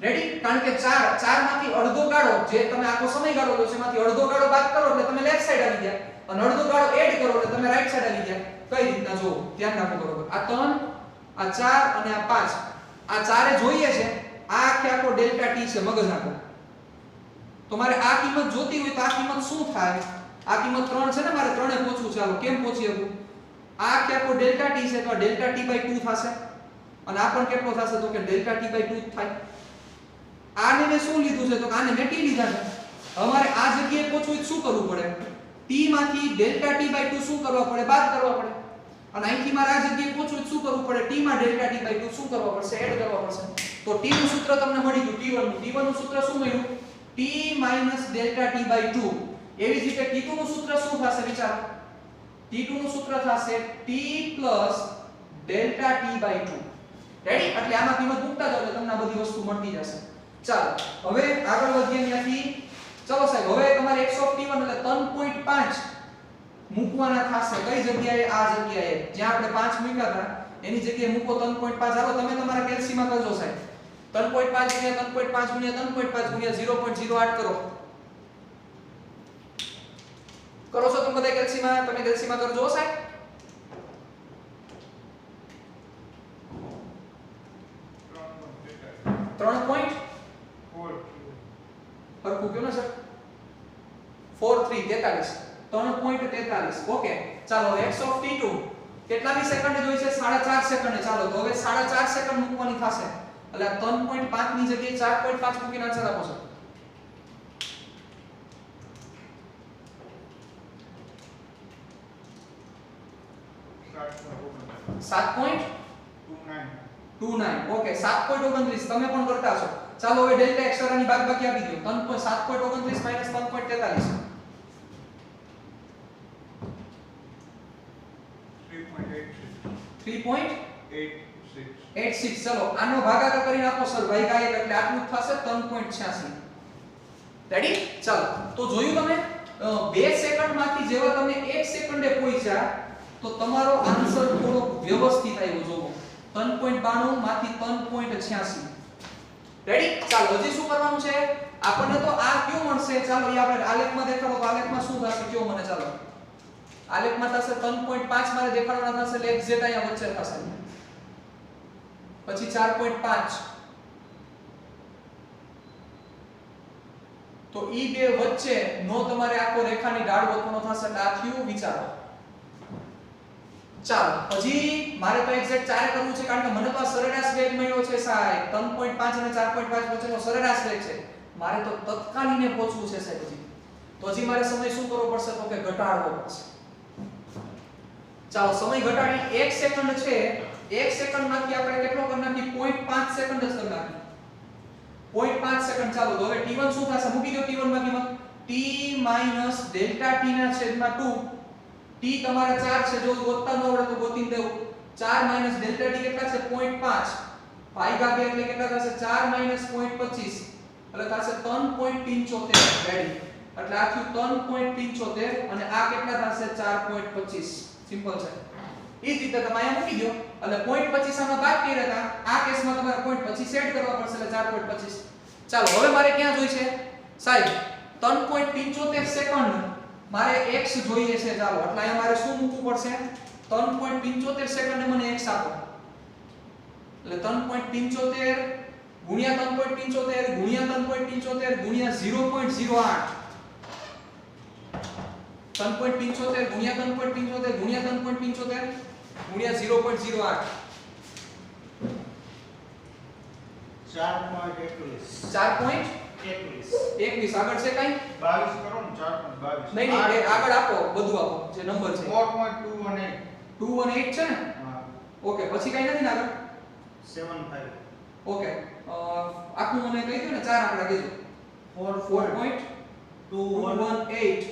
રેડી કારણ કે 4 માંથી અડધો ગાળો જે તમે આખો સમયગાળો લો છે એમાંથી અડધો ગાળો બાદ કરો એટલે તમે લેફ્ટ સાઈડ આવી ગયા અને અડધો ગાળો એડ કરો એટલે તમે રાઈટ સાઈડ આવી ગયા. કઈ રીતના જો ધ્યાન રાખો બરોબર આ 3 આ 4 અને આ 5 આ ચારે જોઈએ છે આ આખો ડેલ્ટા ટી છે મગજ નાખો. તો મારે આ કિંમત જોતી હોય તો આ કિંમત શું થાય આ કિંમત 3 છે ને મારે 3 એ પહોંચવું છે. ચાલો કેમ પહોંચી શકું આ આખો ડેલ્ટા ટી છે તો આ ડેલ્ટા ટી બાય 2 થશે અને આ પણ કેટલો થશે તો કે ડેલ્ટા ટી બાય 2 થાય. આને મેં શું લીધું છે તો આને મેં ટી લીધા છે. હવે મારે આ જગ્યાએ પહોંચવું શું કરવું પડે ટી માંથી ડેલ્ટા ટી બાય 2 શું કરવા પડે બાદ કરવા પડે અને અહીંથી મારે આ જગ્યાએ પહોંચવું શું કરવું પડે ટી માં ડેલ્ટા ટી બાય 2 શું કરવા પડશે એડ કરવા પડશે. તો ટી નું સૂત્ર તમને મળી ગયું T1 નું સૂત્ર શું મળ્યું T ડેલ્ટા ટી બાય 2. એવી જ રીતે T2 નું સૂત્ર શું થશે વિચારો T2 નું સૂત્ર થશે T delta T by 2. Ready એટલે આમાં કિંમત મૂકતા જાવ એટલે તમને આ બધી વસ્તુ મળતી જશે. ચાલો હવે આગળ વધીએ ત્યાંથી ચલો સાહેબ હવે તમારે x ઓફ t1 એટલે 3.5 મૂકવાના થશે કઈ જગ્યાએ આ જગ્યાએ જ્યાં આપણે 5 મૂક્યા હતા એની જગ્યાએ મૂકો 3.5. હાલો તમે તમારા કેલ્સીમાં કરજો સાહેબ 3.5 ગુણ્યા 3.5 ગુણ્યા 3.5 ગુણ્યા 0.08 કરો છો તમે બધા કેલ્સીમાં તમે કેલ્સીમાં કરજો સાહેબ 3.4 હરખું કયો ને સર 3.43 ઓકે ચાલો x ઓફ t2 કેટલામી સેકન્ડે જોઈ છે 4.5 સેકન્ડે. ચાલો તો હવે 4.5 સેકન્ડ મૂકવાની થશે એટલે 3.5 ની જગ્યાએ 4.5 મૂકીને આન્સર આપો છો 7.29 ઓકે 7.29 તમે પણ કરતા છો. ચાલો હવે ડેલ્ટા x ની બાદબાકી આપી દો 7.29 3.86 ચલો આનો ભાગાકાર કરીને આપો સર ભાઈગા 1 એટલે આટલું થશે 3.86. રેડી ચાલો તો જોયું તમે 2 સેકન્ડ માંથી જેવા તમે 1 સેકન્ડે પહોંચ્યા તો તમારો આન્સર થોડો વ્યવસ્થિત આવ્યો જોવો 3.92 માંથી 3.86. રેડી ચાલો હજી શું કરવાનું છે આપણને તો આ ક્યુ મળશે. ચાલો એ આપણે આલેખમાં દેખાડો તો આલેખમાં શું થશે ક્યુ મને ચાલો આલેખમાં થશે 3.5 મારે દેખાડવાના થશે એટલે એક્ઝેક્ટ અહીંયા વચ્ચે થશે પછી 4.5 તો ઈ બે વચ્ચે નો તમારે આખો રેખાની ઢાળ ગોતવાનો થશે એટલે આ ક્યુ વિચારો. ચાલો હજી મારે તો એક્ઝેક્ટ 4 કરવું છે કારણ કે મને તો આ સરેરાશ વેગ મળ્યો છે સાહેબ 3.5 અને 4.5 વચ્ચેનો સરેરાશ વેગ છે. મારે તો તત્કાલીને પહોંચવું છે સાહેબ હજી તો હજી મારે સમય શું કરવો પડશે તો કે ઘટાડવો પડશે. ચાલો સમય ઘટાડી 1 સેકન્ડ છે 1 સેકન્ડ માંથી આપણે કેટલો કરી નાખી 0.5 સેકન્ડ જ કરી નાખી 0.5 સેકન્ડ. ચાલો તો હવે t1 શું થશે મૂકી દો t1 માં કિંમત t ડેલ્ટા t ના છેદમાં 2 t તમારે 4 છે જો ગોતતા ન આવડે તો ગોતીને દેવું 4 ડેલ્ટા t કેટલા છે 0.5 ભાગ્યા 2 એટલે કેટલા થશે 4 0.25 એટલે થશે 3.75. રેડી એટલે આ થયું 3.75 અને આ કેટલા થશે 4.25. સિમ્પલ છે. એ જ રીતે તમે અહીંયા મૂકી દો એટલે 0.25 આમાં બાદ કર્યા હતા. આ કેસમાં તમારે 0.25 એડ કરવા પડશે એટલે 4.25. ચાલો હવે મારે ક્યાં જોઈ છે સાહેબ 3.75 સેકન્ડ મારે x જોઈએ છે. ચાલો એટલે અહીંયા મારે શું મૂકવું પડશે 3.75 સેકન્ડે મને x આપો એટલે 3.75 ગુણ્યા 3.75 ગુણ્યા 3.75 ગુણ્યા 0.08 3.75 ગુણ્યા 3.75 ગુણ્યા 3.75 ગુણ્યા 0.08 4.21 આગળ છે કઈ 22 કરો ને 4.22 નહીં એ આગળ આપો બધું આપો જે નંબર છે 4.218 218 છે ને હા ઓકે પછી કઈ નથી ને આગળ 75 ઓકે આખું મને કહી દો ને ચાર આંકડા કહેજો 4.218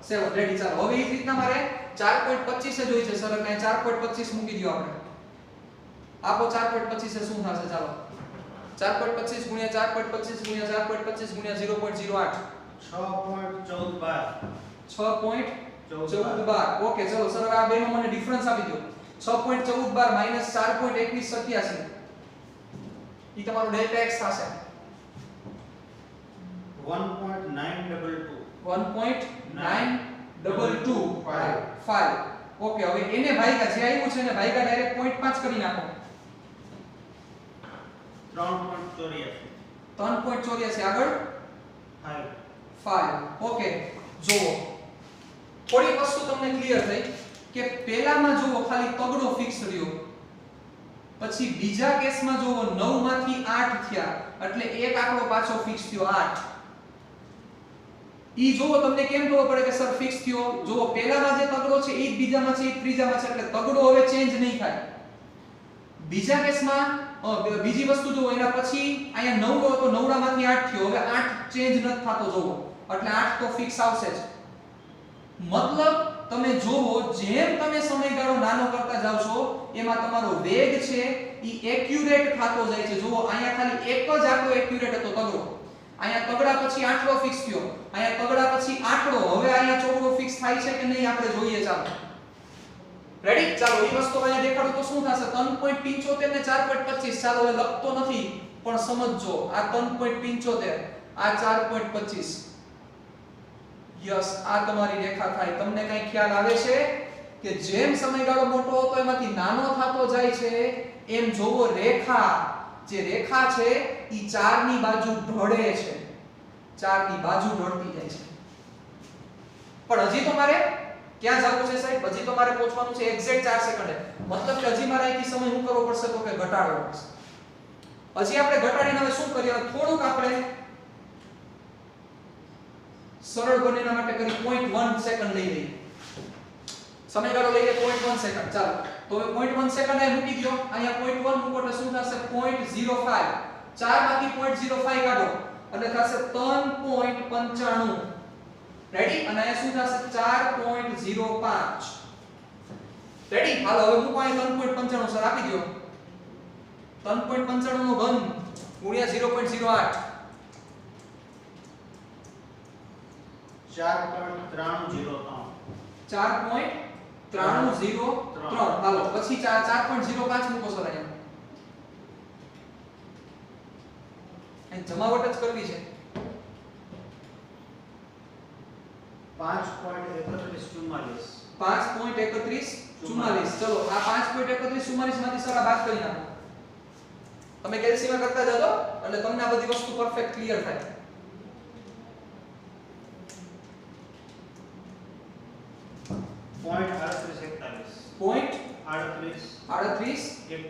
7 રેડી. ચાલો હવે એ રીતના મારે 4.25 જોઈ છે સર એટલે 4.25 મૂકી દો આપણે આપો 4.25 શું થશે ચાલો 4.25 ગુણ્યા 4.25 ગુણ્યા 4.25 ગુણ્યા 0.08 6.14 બાર. ઓકે ચલો સર આ બેનો મને ડિફરન્સ આપી દો 6.14 બાર માઈનસ 4.2187 ઈ તમારો ડેલ્ટા x થશે 1.9225. ઓકે હવે એને ભાગ્યા જે આવ્યું છે ને ભાગ્યા ડાયરેક્ટ 0.5 કરી નાખો 3.84 આગળ 5. ઓકે જુઓ થોડી વસ્તુ તમને ક્લિયર થઈ કે પહેલામાં જુઓ ખાલી તગડો ફિક્સ રહ્યો પછી બીજા કેસમાં જુઓ 9 માંથી 8 થયા એટલે એક આંકડો પાછો ફિક્સ થયો 8. ઈ જુઓ તમને કેમ ખબર પડે કે સર ફિક્સ થયો જુઓ પહેલામાં જે તગડો છે ઈ બીજામાં છે ઈ ત્રીજામાં છે એટલે તગડો હવે ચેન્જ નહીં થાય. બીજા કેસમાં બીજી વસ્તુ જુઓ એના પછી અહીંયા 9 હતો 9 માંથી 8 થયો હવે 8 ચેન્જ નથી થતો જુઓ એટલે 8 તો ફિક્સ આવશે જ. મતલબ તમે જોવો જેમ તમે સમયગાળો નાનો કરતા જાવ છો એમાં તમારો વેગ છે ઈ એક્યુરેટ થતો જાય છે. જુઓ અહીંયા ખાલી એક જ આંકડો એક્યુરેટ હતો તગડો અહીંયા તગડા પછી આંકડો ફિક્સ થયો અહીંયા તગડા પછી આંકડો હવે અહીંયા ચોકડો ફિક્સ થાય છે કે નહીં આપણે જોઈએ. ચાલો રેડી. ચાલો એ વસ્તુ અહીંયા દેખાડું તો શું થશે 3.75 ને 4.25 ચાલો હવે લખતો નથી પણ સમજજો આ 3.75 આ 4.25 યસ આ તમારી રેખા થાય. તમને કઈ ખ્યાલ આવે છે કે જેમ સમયગાળો મોટો હતો એમાંથી નાનો થતો જાય છે એમ જોવો રેખા જે રેખા છે ઈ 4 ની બાજુ ઢળે છે 4 ની બાજુ ઢળતી જાય છે. પણ હજી તો મારે ક્યાં જવું છે સાહેબ હજી તો મારે પહોંચવાનું છે એક્ઝેક્ટ 4 સેકન્ડે મતલબ કે હજી મારે અહીંથી સમય શું કરવો પડશે તો કે ઘટાડવો પડશે. હજી આપણે ઘટાડીને હવે શું કરીએ થોડુંક આપણે સરળ બને એના માટે કરી 0.1 સેકન્ડ લઈ લઈએ સમયગાળો લઈએ 0.1 સેકન્ડ. ચાલો તો હવે 0.1 સેકન્ડ અહીં મૂકી દો અહીંયા 0.1 મૂકો એટલે શું થશે 0.05 4 માંથી 0.05 કાઢો એટલે થશે 3.95 રેડી અને અહીંયા શું થશે 4.05 રેડી. હાલો હવે મૂકો અહીંયા 3.95 સર આપી દો 3.95 નો ઘન ગુણ્યા 0.08 4.303 હાલો પછી 4.05 મૂકો સર અહીંયા જમાવટ જ કરવી છે 5.3144 ચલો આ 5.3144 માંથી સર આ બાદ કરી નાખો તમે કેલ્સીમાં કરતા જાજો એટલે તમને આ બધી વસ્તુ પરફેક્ટ ક્લિયર થાય. point 38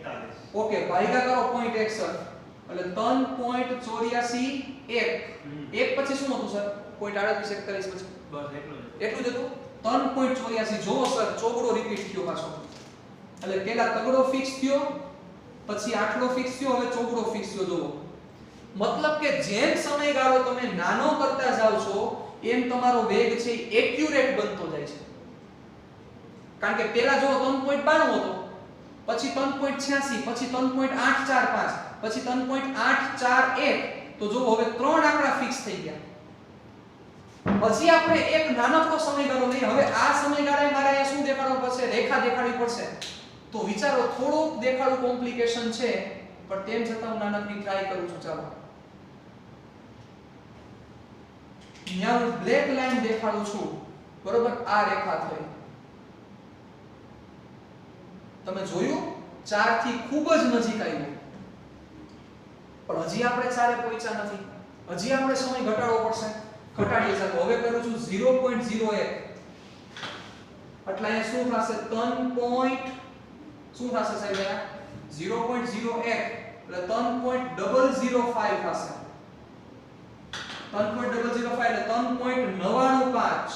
ઓકે ભાગ્યા કરો 0.61 એટલે 3.84 1 પછી શું હતું સર 0.38 પછી બસ એટલું જ હતું 3.84 જોવો સર ચોગડો રિપીટ થયો પાછો એટલે પહેલા તગડો ફિક્સ થયો પછી આંકડો ફિક્સ થયો હવે ચોગડો ફિક્સ થયો. જોવો મતલબ કે જેમ સમયગાળો તમે નાનો કરતા જાવ છો એમ તમારો વેગ છે એક્યુરેટ બનતો જાય છે. કારણ કે પહેલા જો 3.92 હતો પછી 3.86 પછી 3.845 પછી 3.841 તો જો હવે ત્રણ આંકડા ફિક્સ થઈ ગયા. પછી આપણે એક નાનકડો સમયગાળો લઈએ. હવે આ સમયગાળાએ મારે અહીંયા શું દેખાડવું પડશે રેખા દેખાડવી પડશે. તો વિચારો થોડુંક દેખાડું કોમ્પ્લિકેશન છે, પણ તેમ છતાં હું નાનકડી ટ્રાય કરું છું. ચાલો અહીંયા હું બ્લેક લાઈન દેખાડું છું, બરોબર? આ રેખા થઈ. તમે જોયું 4 થી ખૂબ જ નજીક આવ્યું, પણ હજી આપણે 4 એ પહોંચ્યા નથી. હજી આપણે સમય ઘટાડવો પડશે. ઘટાડીએ. ચાલો હવે કરું છું 0.01. એટલે અહીંયા શું થશે? 3. શું થશે સાહેબ? અહીંયા 0.01 એટલે 3.005 થશે. 3.005 એટલે 3.995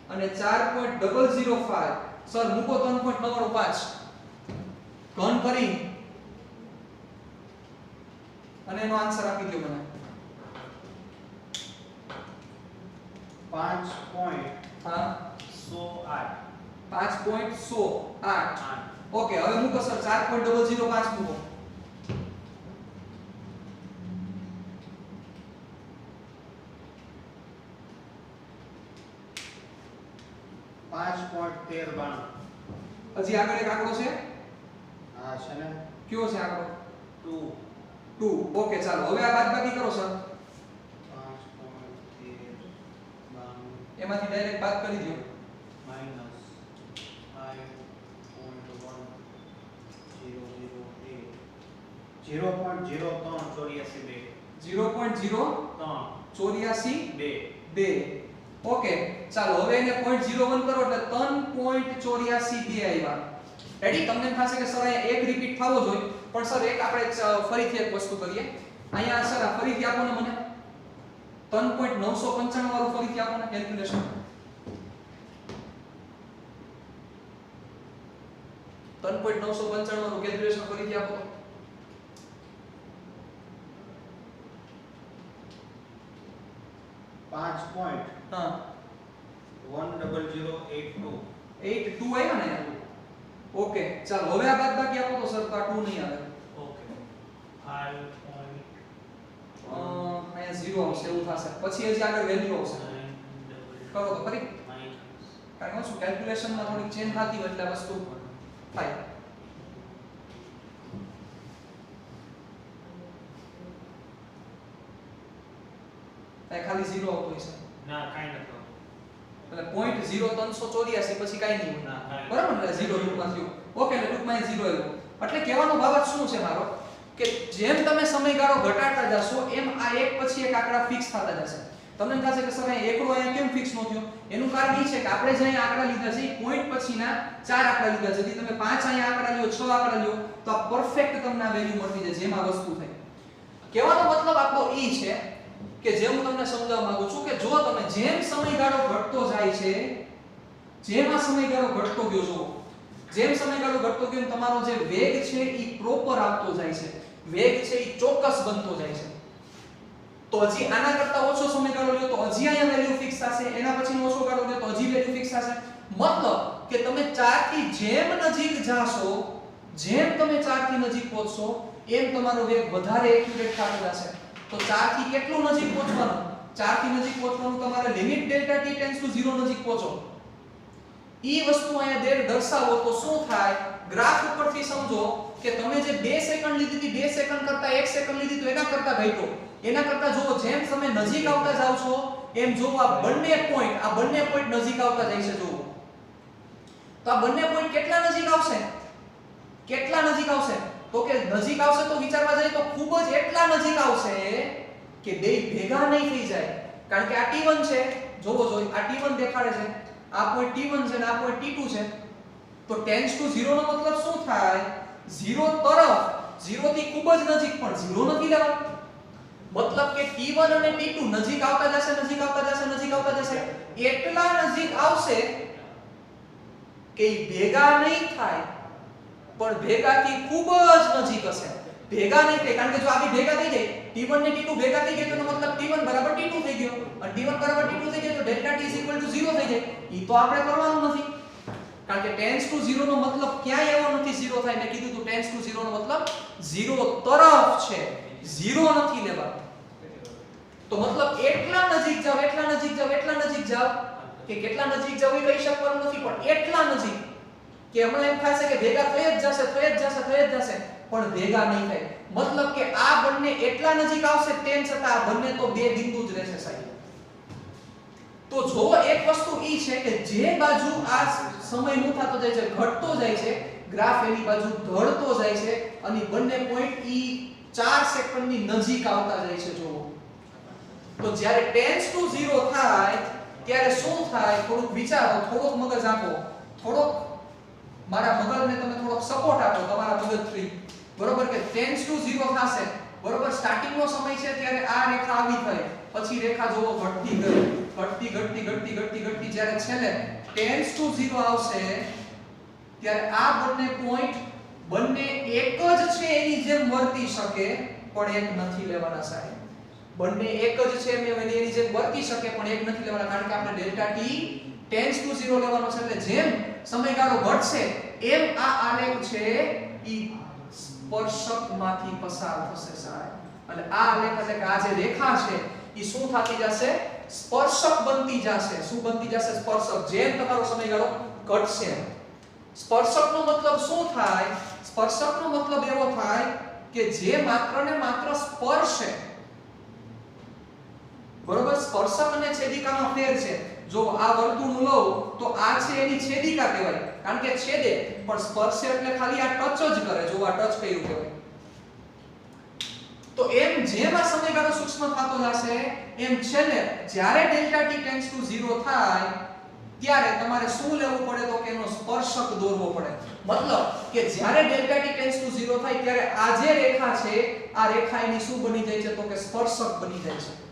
અને 4.005. સર મૂકો 3.995 ઘન કરી અને એનો આન્સર આપી દો મને. 5.108. ઓકે, હવે મૂકો સર 4.005 મૂકો. હજી આગળ એક આંકડો છે. હા છે ને. કયો છે આંકડો? 2. ઓકે, ચાલો હવે આ બાદબાકી કરો સર. 5.13 એમાંથી ડાયરેક્ટ બાદ કરી દો. -5.01 ઓકે, ચાલો હવે એને 0.01 કરો એટલે 3.84 આવ્યા. રેડી? તમને થશે કે સર અહીંયા એક રિપીટ થવો જોઈએ, પણ સર એક આપણે ફરીથી એક વસ્તુ કરીએ. અહીંયા સર આ ફરીથી આપો ને મને 3.995 વાળું ફરીથી આપો ને કેલ્ક્યુલેશન. 3.995 વાળું કેલ્ક્યુલેશન ફરીથી આપો. હા 10082 આવ્યા ને? ઓકે, ચાલો હવે આ બાદબાકી આપો તો સર તો આ 2 નહીં આવે. અહીંયા 0 આવશે એવું થશે. પછી હજી આગળ વેલ્યુ આવશે. કરો તો ફરી. કારણ કે શું કેલ્ક્યુલેશનમાં થોડી ચેન્જ થતી હોય એટલે આ વસ્તુ થાય. ખાલી 0 આવતો હશે. ના કાઈ નથી. એટલે 0.0384 પછી કાઈ નહીં હોય. ના બરાબર ને? 0 ટૂંકમાં થયું. ઓકે, એટલે ટૂંકમાં 0 આવ્યું. એટલે કહેવાનો ભાવ શું છે મારો કે જેમ તમે સમયગાળો ઘટાડતા જશો એમ આ એક પછી એક આંકડા ફિક્સ થતા જશે. તમને થશે કે સર અહીં એકડો અહીંયા કેમ ફિક્સ નો થયો? એનું કારણ એ છે કે આપણે જે અહીં આંકડા લીધા છે એ પોઈન્ટ પછીના 4 આંકડા લીધા છે. તમે 5 અહીંયા આંકડા લ્યો, 6 આંકડા લ્યો તો આ પરફેક્ટ તમને આ વેલ્યુ મળતી જાય જેમ આ વસ્તુ થઈ. કહેવાનો મતલબ આપણો એ છે કે જે હું તમને સમજાવવા માંગુ છું કે જો તમે જેમ સમયગાળો ઘટતો જાય છે, જેમ આ સમયગાળો ઘટતો ગયો છો, જેમ સમયગાળો ઘટતો ગયો એમ તમારો જે વેગ છે એ પ્રોપર આવતો જાય છે. વેગ છે એ ચોક્કસ બનતો જાય છે. તો હજી આના કરતા ઓછો સમયગાળો લ્યો તો હજી અહીંયા વેલ્યુ ફિક્સ થશે, એના પછીનો ઓછો ગાળો લ્યો તો હજી વેલ્યુ ફિક્સ થશે. મતલબ કે તમે 4 થી જેમ નજીક જાશો, જેમ તમે 4 થી નજીક પહોંચશો એમ તમારો વેગ વધારે એક્યુરેટ થતો જશે. તો 4 થી કેટલું નજીક પહોંચવાનું? 4 થી નજીક પહોંચવાનું તમારે limit delta t tends to 0 નજીક પહોંચો. ઈ વસ્તુ અહીંયા દર્શાવો તો શું થાય? ગ્રાફ ઉપરથી સમજો કે તમે જે 2 સેકન્ડ લીધી હતી 2 સેકન્ડ કરતા 1 સેકન્ડ લીધી તો એના કરતા ઘટ્યો. એના કરતા જો જેમ તમે નજીક આવતા જાવ છો એમ જો આ બંને પોઈન્ટ નજીક આવતા જાય છે. જો તો આ બંને પોઈન્ટ કેટલા નજીક આવશે? કેટલા નજીક આવશે? તો કે નજીક આવશે તો વિચારવા જાય તો ખૂબ જ એટલા નજીક આવશે કે બે ભેગા નહીં થઈ જાય. કારણ કે આ T1 છે, જોવો જોઈ આ T1 દેખાડે છે, આ પોઈન્ટ T1 છે અને આ પોઈન્ટ T2 છે. તો ટેન્ડ્સ ટુ 0 નો મતલબ શું થાય? 0 તરફ, 0 થી ખૂબ જ નજીક પણ 0 નથી લેવાનું. મતલબ કે T1 અને T2 નજીક આવતા જશે, નજીક આવતા જશે, નજીક આવતા જશે. એટલા નજીક આવશે કે ભેગા નહીં થાય પણ ભેગાથી ખૂબ જ નજીક હશે. ભેગા નહીં થાય કારણ કે જો આ બે ભેગા થઈ જાય T1 ને T2 ભેગા થઈ ગયા તો એનો મતલબ T1 બરાબર T2 થઈ ગયો અને T1 બરાબર T2 થઈ જાય તો ડેલ્ટા T 0 થઈ જાય. ઈ તો આપણે કરવાનું નથી કારણ કે ટેન્ડ્સ ટુ 0 નો મતલબ ક્યાંય એવો નથી 0 થાય. મેં કીધું તો ટેન્ડ્સ ટુ 0 નો મતલબ 0 તરફ છે, 0 નથી લેવાનું. તો મતલબ એટલા નજીક જાવ, એટલા નજીક જાવ, એટલા નજીક જાવ કે કેટલા નજીક જાવ એ કહી શકવાનું નથી પણ એટલા નજીક કે હમણાં એમ થાય છે કે ભેગા થઈ જ જશે પણ ભેગા નહીં થાય મતલબ કે આ બંને એટલા નજીક આવશે તેમ છતાં આ બંને તો બે બિંદુ જ રહેશે સાહેબ તો જો એક વસ્તુ ઈ છે કે જે બાજુ આ સમય નું થતો જાય છે ઘટતો જાય છે ગ્રાફ એની બાજુ ઢળતો જાય છે અને બંને પોઈન્ટ ઈ 4 સેકન્ડની નજીક આવતા જાય છે જો તો જ્યારે ટેન્ડ્સ ટુ 0 થાય ત્યારે શું થાય થોડુંક વિચારો થોડોક મગજ આપો થોડોક મારા મગજને તમે થોડોક સપોર્ટ આપો તમારા મગજથી બરોબર કે ટેન્ડ્સ ટુ 0 થશે બરોબર સ્ટાર્ટિંગનો સમય છે ત્યારે આ રેખા આવી થઈ પછી રેખા જોવો ઘટતી ઘટતી જ્યારે છેલ્લે ટેન્ડ્સ ટુ 0 આવશે ત્યારે આ બંને પોઈન્ટ બંને એક જ છે એની જેમ વર્તી શકે પણ એક નથી લેવાના સાહેબ બંને એક જ છે એની જેમ વર્તી શકે પણ એક નથી લેવાના કારણ કે આપણે ડેલ્ટા t ટેન્ડ્સ ટુ 0 લેવાનો છે એટલે જેમ સમયગાળો ઘટશે એમ આ આલેખ છે ઈ સ્પર્શકમાંથી પસાર થશે સાહેબ અને આ આલેખ એટલે કે આ જે રેખા છે ઈ શું થતી જશે સ્પર્શક બનતી જશે શું બનતી જશે સ્પર્શક જેમ તમારો સમયગાળો ઘટશે સ્પર્શકનો મતલબ શું થાય સ્પર્શકનો મતલબ એવો થાય કે જે માત્ર ને માત્ર સ્પર્શે બરોબર સ્પર્શક અને છેદિકામાં ફેર છે જો આ વર્તુળ લઉં તો આ છે એની છેદિકા કહેવાય કારણ કે છેદે પણ સ્પર્શે એટલે ખાલી આ ટચ જ કરે જો આ ટચ કર્યું કહેવાય તો એમ જેમ આ સમયગાળો સૂક્ષ્મ થતો જશે એમ છેલ્લે જ્યારે ડેલ્ટા t ટેન્ડ્સ ટુ 0 થાય ત્યારે તમારે શું લેવું પડે તો કે એનો સ્પર્શક દોરવો પડે મતલબ કે જ્યારે ડેલ્ટા t ટેન્ડ્સ ટુ 0 થાય ત્યારે આ જે રેખા છે આ રેખા એની શું બની જાય છે તો કે સ્પર્શક બની જાય છે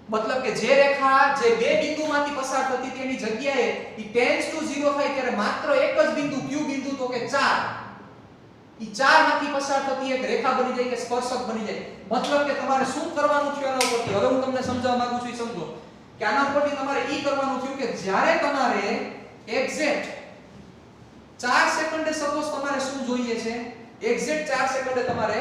મતલબ કે જે રેખા જે બે બિંદુમાંથી પસાર થતી તેની જગ્યાએ ઈ ટેન્ડ્સ ટુ 0 થાય ત્યારે માત્ર એક જ બિંદુ કયું બિંદુ તો કે 4 ઈ 4 માંથી પસાર થતી એક રેખા બની જાય કે સ્પર્શક બની જાય મતલબ કે તમારે શું કરવાનું છે એના ઉપરથી હવે હું તમને સમજાવવા માંગુ છું સમજો કે આના ઉપરથી તમારે ઈ કરવાનું છે કે જ્યારે તમારે એક્ઝેક્ટ 4 સેકન્ડે સપોઝ તમારે શું જોઈએ છે એક્ઝેક્ટ 4 સેકન્ડે તમારે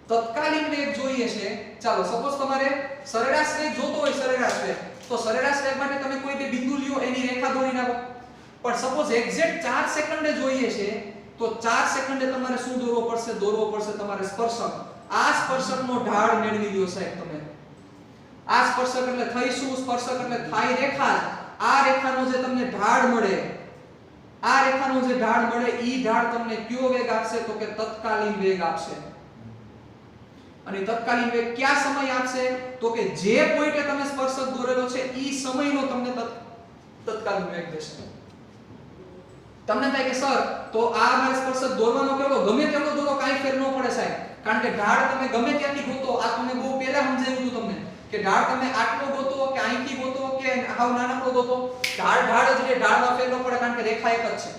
તત્કાલીન વેગ જોઈએ છે ચાલો સપોઝ તમારે સરેરાશ વેગ જોતો હોય સરેરાશ વેગ તો સરેરાશ વેગ માટે તમે કોઈ બે બિંદુ લ્યો એની રેખા દોરી નાખો પણ સપોઝ એક્ઝેક્ટ 4 સેકન્ડે જોઈએ છે તો 4 સેકન્ડે તમારે શું દોરવો પડશે તમારે સ્પર્શક આ સ્પર્શકનો ઢાળ મેળવી લ્યો સાહેબ તમે આ સ્પર્શક એટલે થઈ શું સ્પર્શક એટલે થાય રેખા આ રેખાનો જે તમને ઢાળ મળે આ રેખાનો જે ઢાળ મળે ઈ ઢાળ તમને કયો વેગ આપશે તો કે તત્કાલીન વેગ આપશે અને તત્કાલીન વેગ કયા સમય આપશે તો કે જે પોઈન્ટે તમે સ્પર્શક દોરેલો છે ઈ સમયનો તમને તત્કાલીન વેગ દેશે તમને થાય કે સર તો આ મારે સ્પર્શક દોરવાનો કેવો ગમે તેટલો દોરો કાઈ ફેર ન પડે સાહેબ કારણ કે ઢાળ તમે ગમે ત્યાંથી ગોતો આ તમને બહુ પહેલા સમજાવ્યું હતું તમને કે ઢાળ તમે આટલો ગોતો કે અહીંથી ગોતો કે હાવ નાનકડો ગોતો ઢાળ જ છે ઢાળમાં ફેર ન પડે કારણ કે રેખા એક જ છે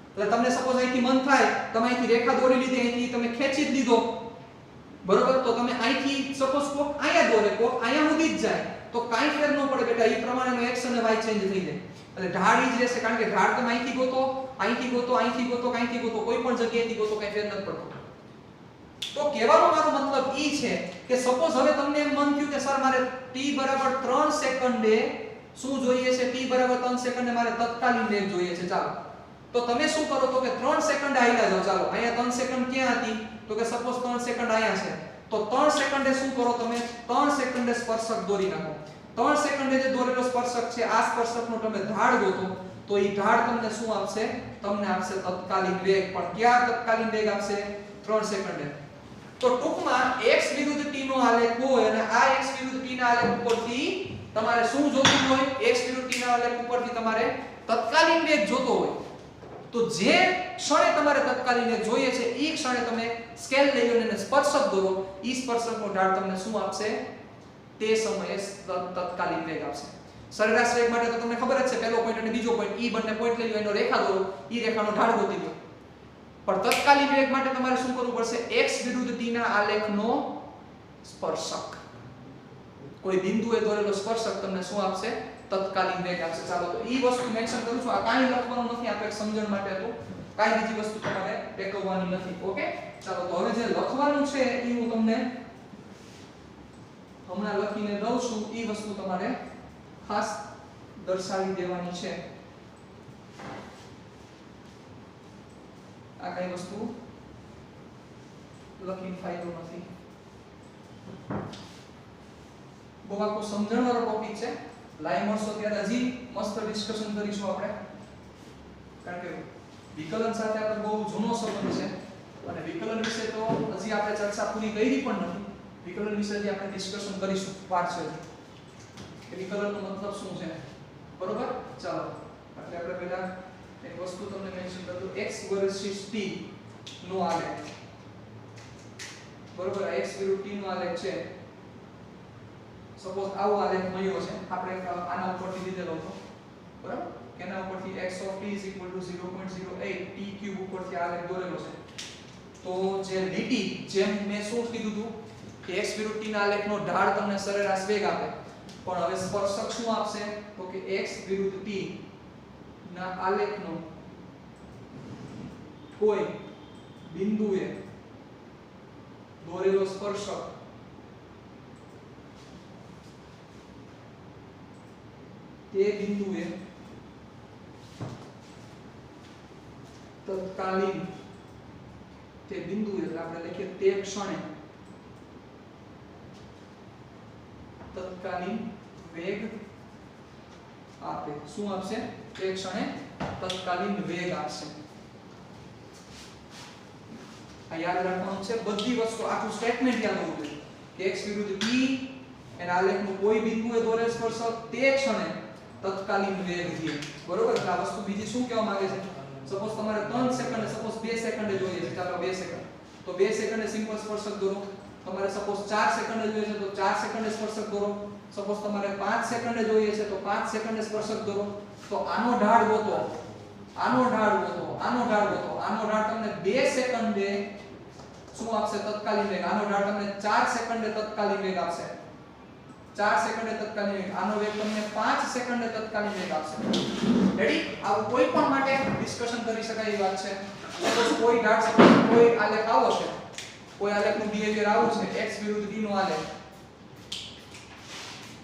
એટલે તમને સપોઝ અહીંથી મન થાય તમે અહીંથી રેખા દોરી લીધી અહીંથી તમે ખેંચી જ લીધો બરોબર તો તમે અહીંથી સપોઝ કોક અહીંયા દોરે કોક અહીંયા સુધી જ જાય તો કાઈ ફેર ન પડે બેટા ઈ પ્રમાણેનો x અને y ચેન્જ થઈ જાય એટલે ઢાળ ઈ જ રહેશે કારણ કે ઢાળ તમે અહીંથી ગોતો અહીંથી ગોતો કોઈ પણ જગ્યાએથી ગોતો કાઈ ફેર નથી પડતો તો કહેવાનો મારો મતલબ ઈ છે કે સપોઝ હવે તમને એમ મન થયું કે સર મારે t 3 સેકન્ડે શું જોઈએ છે t 3 સેકન્ડે મારે તત્કાલીન વેગ જોઈએ છે ચાલો તો તમે શું કરો તો કે 3 સેકન્ડ આઈલા જાઓ ચાલો અહીંયા 3 સેકન્ડ ક્યાં હતી તો કે સપોઝ 3 સેકન્ડ આયા છે તો 3 સેકન્ડે શું કરો તમે 3 સેકન્ડે સ્પર્શક દોરી નાખો 3 સેકન્ડે જે દોરેલો સ્પર્શક છે આ સ્પર્શકનો તમે ઢાળ ગોતો તો ઈ ઢાળ તમને શું આપશે તમને આપશે તત્કાલીન વેગ પણ ક્યાં તત્કાલીન વેગ આપશે 3 સેકન્ડે તો ટૂંકમાં x વિરુદ્ધ t નો આલેખ હોય અને આ x વિરુદ્ધ t ના આલેખ ઉપરથી તમારે શું જોતું હોય x વિરુદ્ધ t ના આલેખ ઉપરથી તમારે તત્કાલીન વેગ જોતો હોય તો જે ક્ષણે તમારે તત્કાલીન વેગ જોઈએ છે ઈ ક્ષણે તમે સ્કેલ લઈ લો અને સ્પર્શક દોરો ઈ સ્પર્શકનો ઢાળ તમને શું આપશે તે સમયે તત્કાલીન વેગ આપશે સરેરાશ વેગ માટે તો તમને ખબર જ છે પહેલો પોઈન્ટ અને બીજો પોઈન્ટ ઈ બંને પોઈન્ટ લઈ લો એનો રેખા દોરો ઈ રેખાનો ઢાળ ગોતી લો પણ તત્કાલીન વેગ માટે તમારે શું કરવું પડશે x વિરુદ્ધ t ના આલેખનો સ્પર્શક કોઈ બિંદુએ દોરેલો સ્પર્શક તમને શું આપશે તત્કાલીન વેગ આપશે ચાલો તો ઈ વસ્તુ મેન્શન કરું છું આ કાઈ લખવાનું નથી આપણે સમજણ માટે તો કાઈ બીજી વસ્તુ તમારે ટેકવવાની નથી ઓકે ચાલો તો હવે જે લખવાનું છે ઈ હું તમને હમણાં લખીને દઉં છું ઈ વસ્તુ તમારે ખાસ દર્શાવી દેવાની છે. આ કઈ વસ્તુ લખીને ફાયદો નથી. બહુ આખો સમજણવાળો ટોપિક છે. લાઈવ મળશો ત્યારે હજી મસ્ત ડિસ્કશન કરીશું આપણે, કારણ કે વિકલન સાથે આપણે બહુ જૂનો સંબંધ છે અને વિકલન વિશે તો હજી આપણે ચર્ચા પૂરી કરી પણ નથી. વિકલન વિશે હજી આપણે ડિસ્કશન કરીશું, વાર છે કે વિકલનનો મતલબ શું છે. બરોબર, ચાલો એટલે આપણે પહેલા એક વસ્તુ તમને મેન્શન કરી દઉં, x વર્સિસ t નો આલેખ. બરોબર, આ x વિરુદ્ધ t નો આલેખ છે. સપોઝ આવો આલેખ મળ્યો છે, આપણે આના ઉપરથી લીધેલો હતો. બરાબર, કે એના ઉપરથી x of t is equal to 0.08 t cube ઉપરથી આલેખ દોરેલો છે. તો જે લીટી, જેમ મેં શું કીધું હતું કે x વિરુદ્ધ t ના આલેખનો ઢાળ તમને સરેરાશ વેગ આપે, પણ હવે સ્પર્શક શું આપશે તો કે x વિરુદ્ધ t ના આલેખનો કોઈ બિંદુએ દોરેલો સ્પર્શક તે બિંદુએ તત્કાલીન, તે બિંદુએ એટલે આપણે લખીએ તે ક્ષણે તત્કાલીન વેગ આપે. શું આપશે? તે ક્ષણે તત્કાલીન વેગ આપશે. આ યાદ રાખવાનું છે. બધી વસ્તુ, આખું સ્ટેટમેન્ટ યાદ હોવું જોઈએ કે x વિરુદ્ધ t એના આલેખનું કોઈ બિંદુએ દોરેલ સ્પર્શક તે ક્ષણે તત્કાલીન વેગ છે. બરોબર, એટલે આ વસ્તુ બીજી શું કહેવા માંગે છે? સપોઝ તમારે 3 સેકન્ડ, સપોઝ 2 સેકન્ડે જોઈએ છે, ચાલો 2 સેકન્ડ, તો 2 સેકન્ડે સિમ્પલ સ્પર્શક દોરો. તમારે સપોઝ 4 સેકન્ડે જોઈએ છે તો 4 સેકન્ડે સ્પર્શક દોરો. સપોઝ તમારે 5 સેકન્ડે જોઈએ છે તો 5 સેકન્ડે સ્પર્શક દોરો. તો આનો ઢાળ ગોતો, આનો ઢાળ ગોતો, આનો ઢાળ ગોતો. આનો ઢાળ તમને 2 સેકન્ડે શું આપશે? તત્કાલીન વેગ. આનો ઢાળ તમને 4 સેકન્ડે તત્કાલીન વેગ આપશે. 4 સેકન્ડે તત્કાલીન વેગ. આનો વેગ તમને 5 સેકન્ડે તત્કાલીન વેગ આપશે. રેડી? આવું કોઈ પણ માટે ડિસ્કશન કરી શકાય એવી વાત છે. સપોઝ કોઈ ઢાળ, સપોઝ કોઈ આલેખ આવો છે, કોઈ આલેખનું બિહેવિયર આવું છે, x વિરુદ્ધ t નો આલેખ,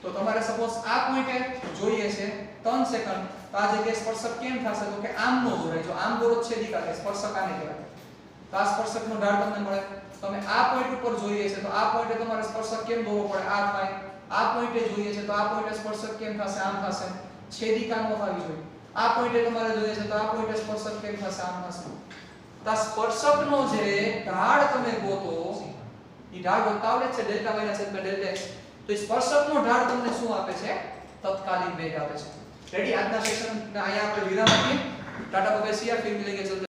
તો તમારે સપોઝ આ પોઈન્ટે જોઈએ છે 3 સેકન્ડ, તો આ જગ્યાએ સ્પર્શક કેમ થશે તો કે આમ નો દોરાય. જો આમ દોરો છેદિકા થાય, સ્પર્શક આને કહેવાય. તો આ સ્પર્શકનો ઢાળ તમને મળે. તમે આ પોઈન્ટ ઉપર જોઈએ છે તો આ પોઈન્ટે તમારે સ્પર્શક કેમ દોરવો પડે? આ થાય. આ પોઈન્ટે જોઈએ છે તો આ પોઈન્ટે સ્પર્શક કેમ થશે? આમ થશે. છેદિકા નો થવી જોઈએ. આ પોઈન્ટે તમારે જોઈએ છે તો આ પોઈન્ટે સ્પર્શક કેમ થશે? આમ થશે. તો આ સ્પર્શકનો જે ઢાળ તમે ગોતો, ઈ ઢાળ ગોતતા આવડે છે ડેલ્ટા y ના છેદમાં ડેલ્ટા x. તો ઈ સ્પર્શકનો ઢાળ તમને શું આપે છે? તત્કાલીન વેગ આપે છે. રેડી? આજના સેશન ને અહીંયા આપણે વિરામ આપીએ. ટાટા બાય બાય, સી આર, ફિર મિલેંગે.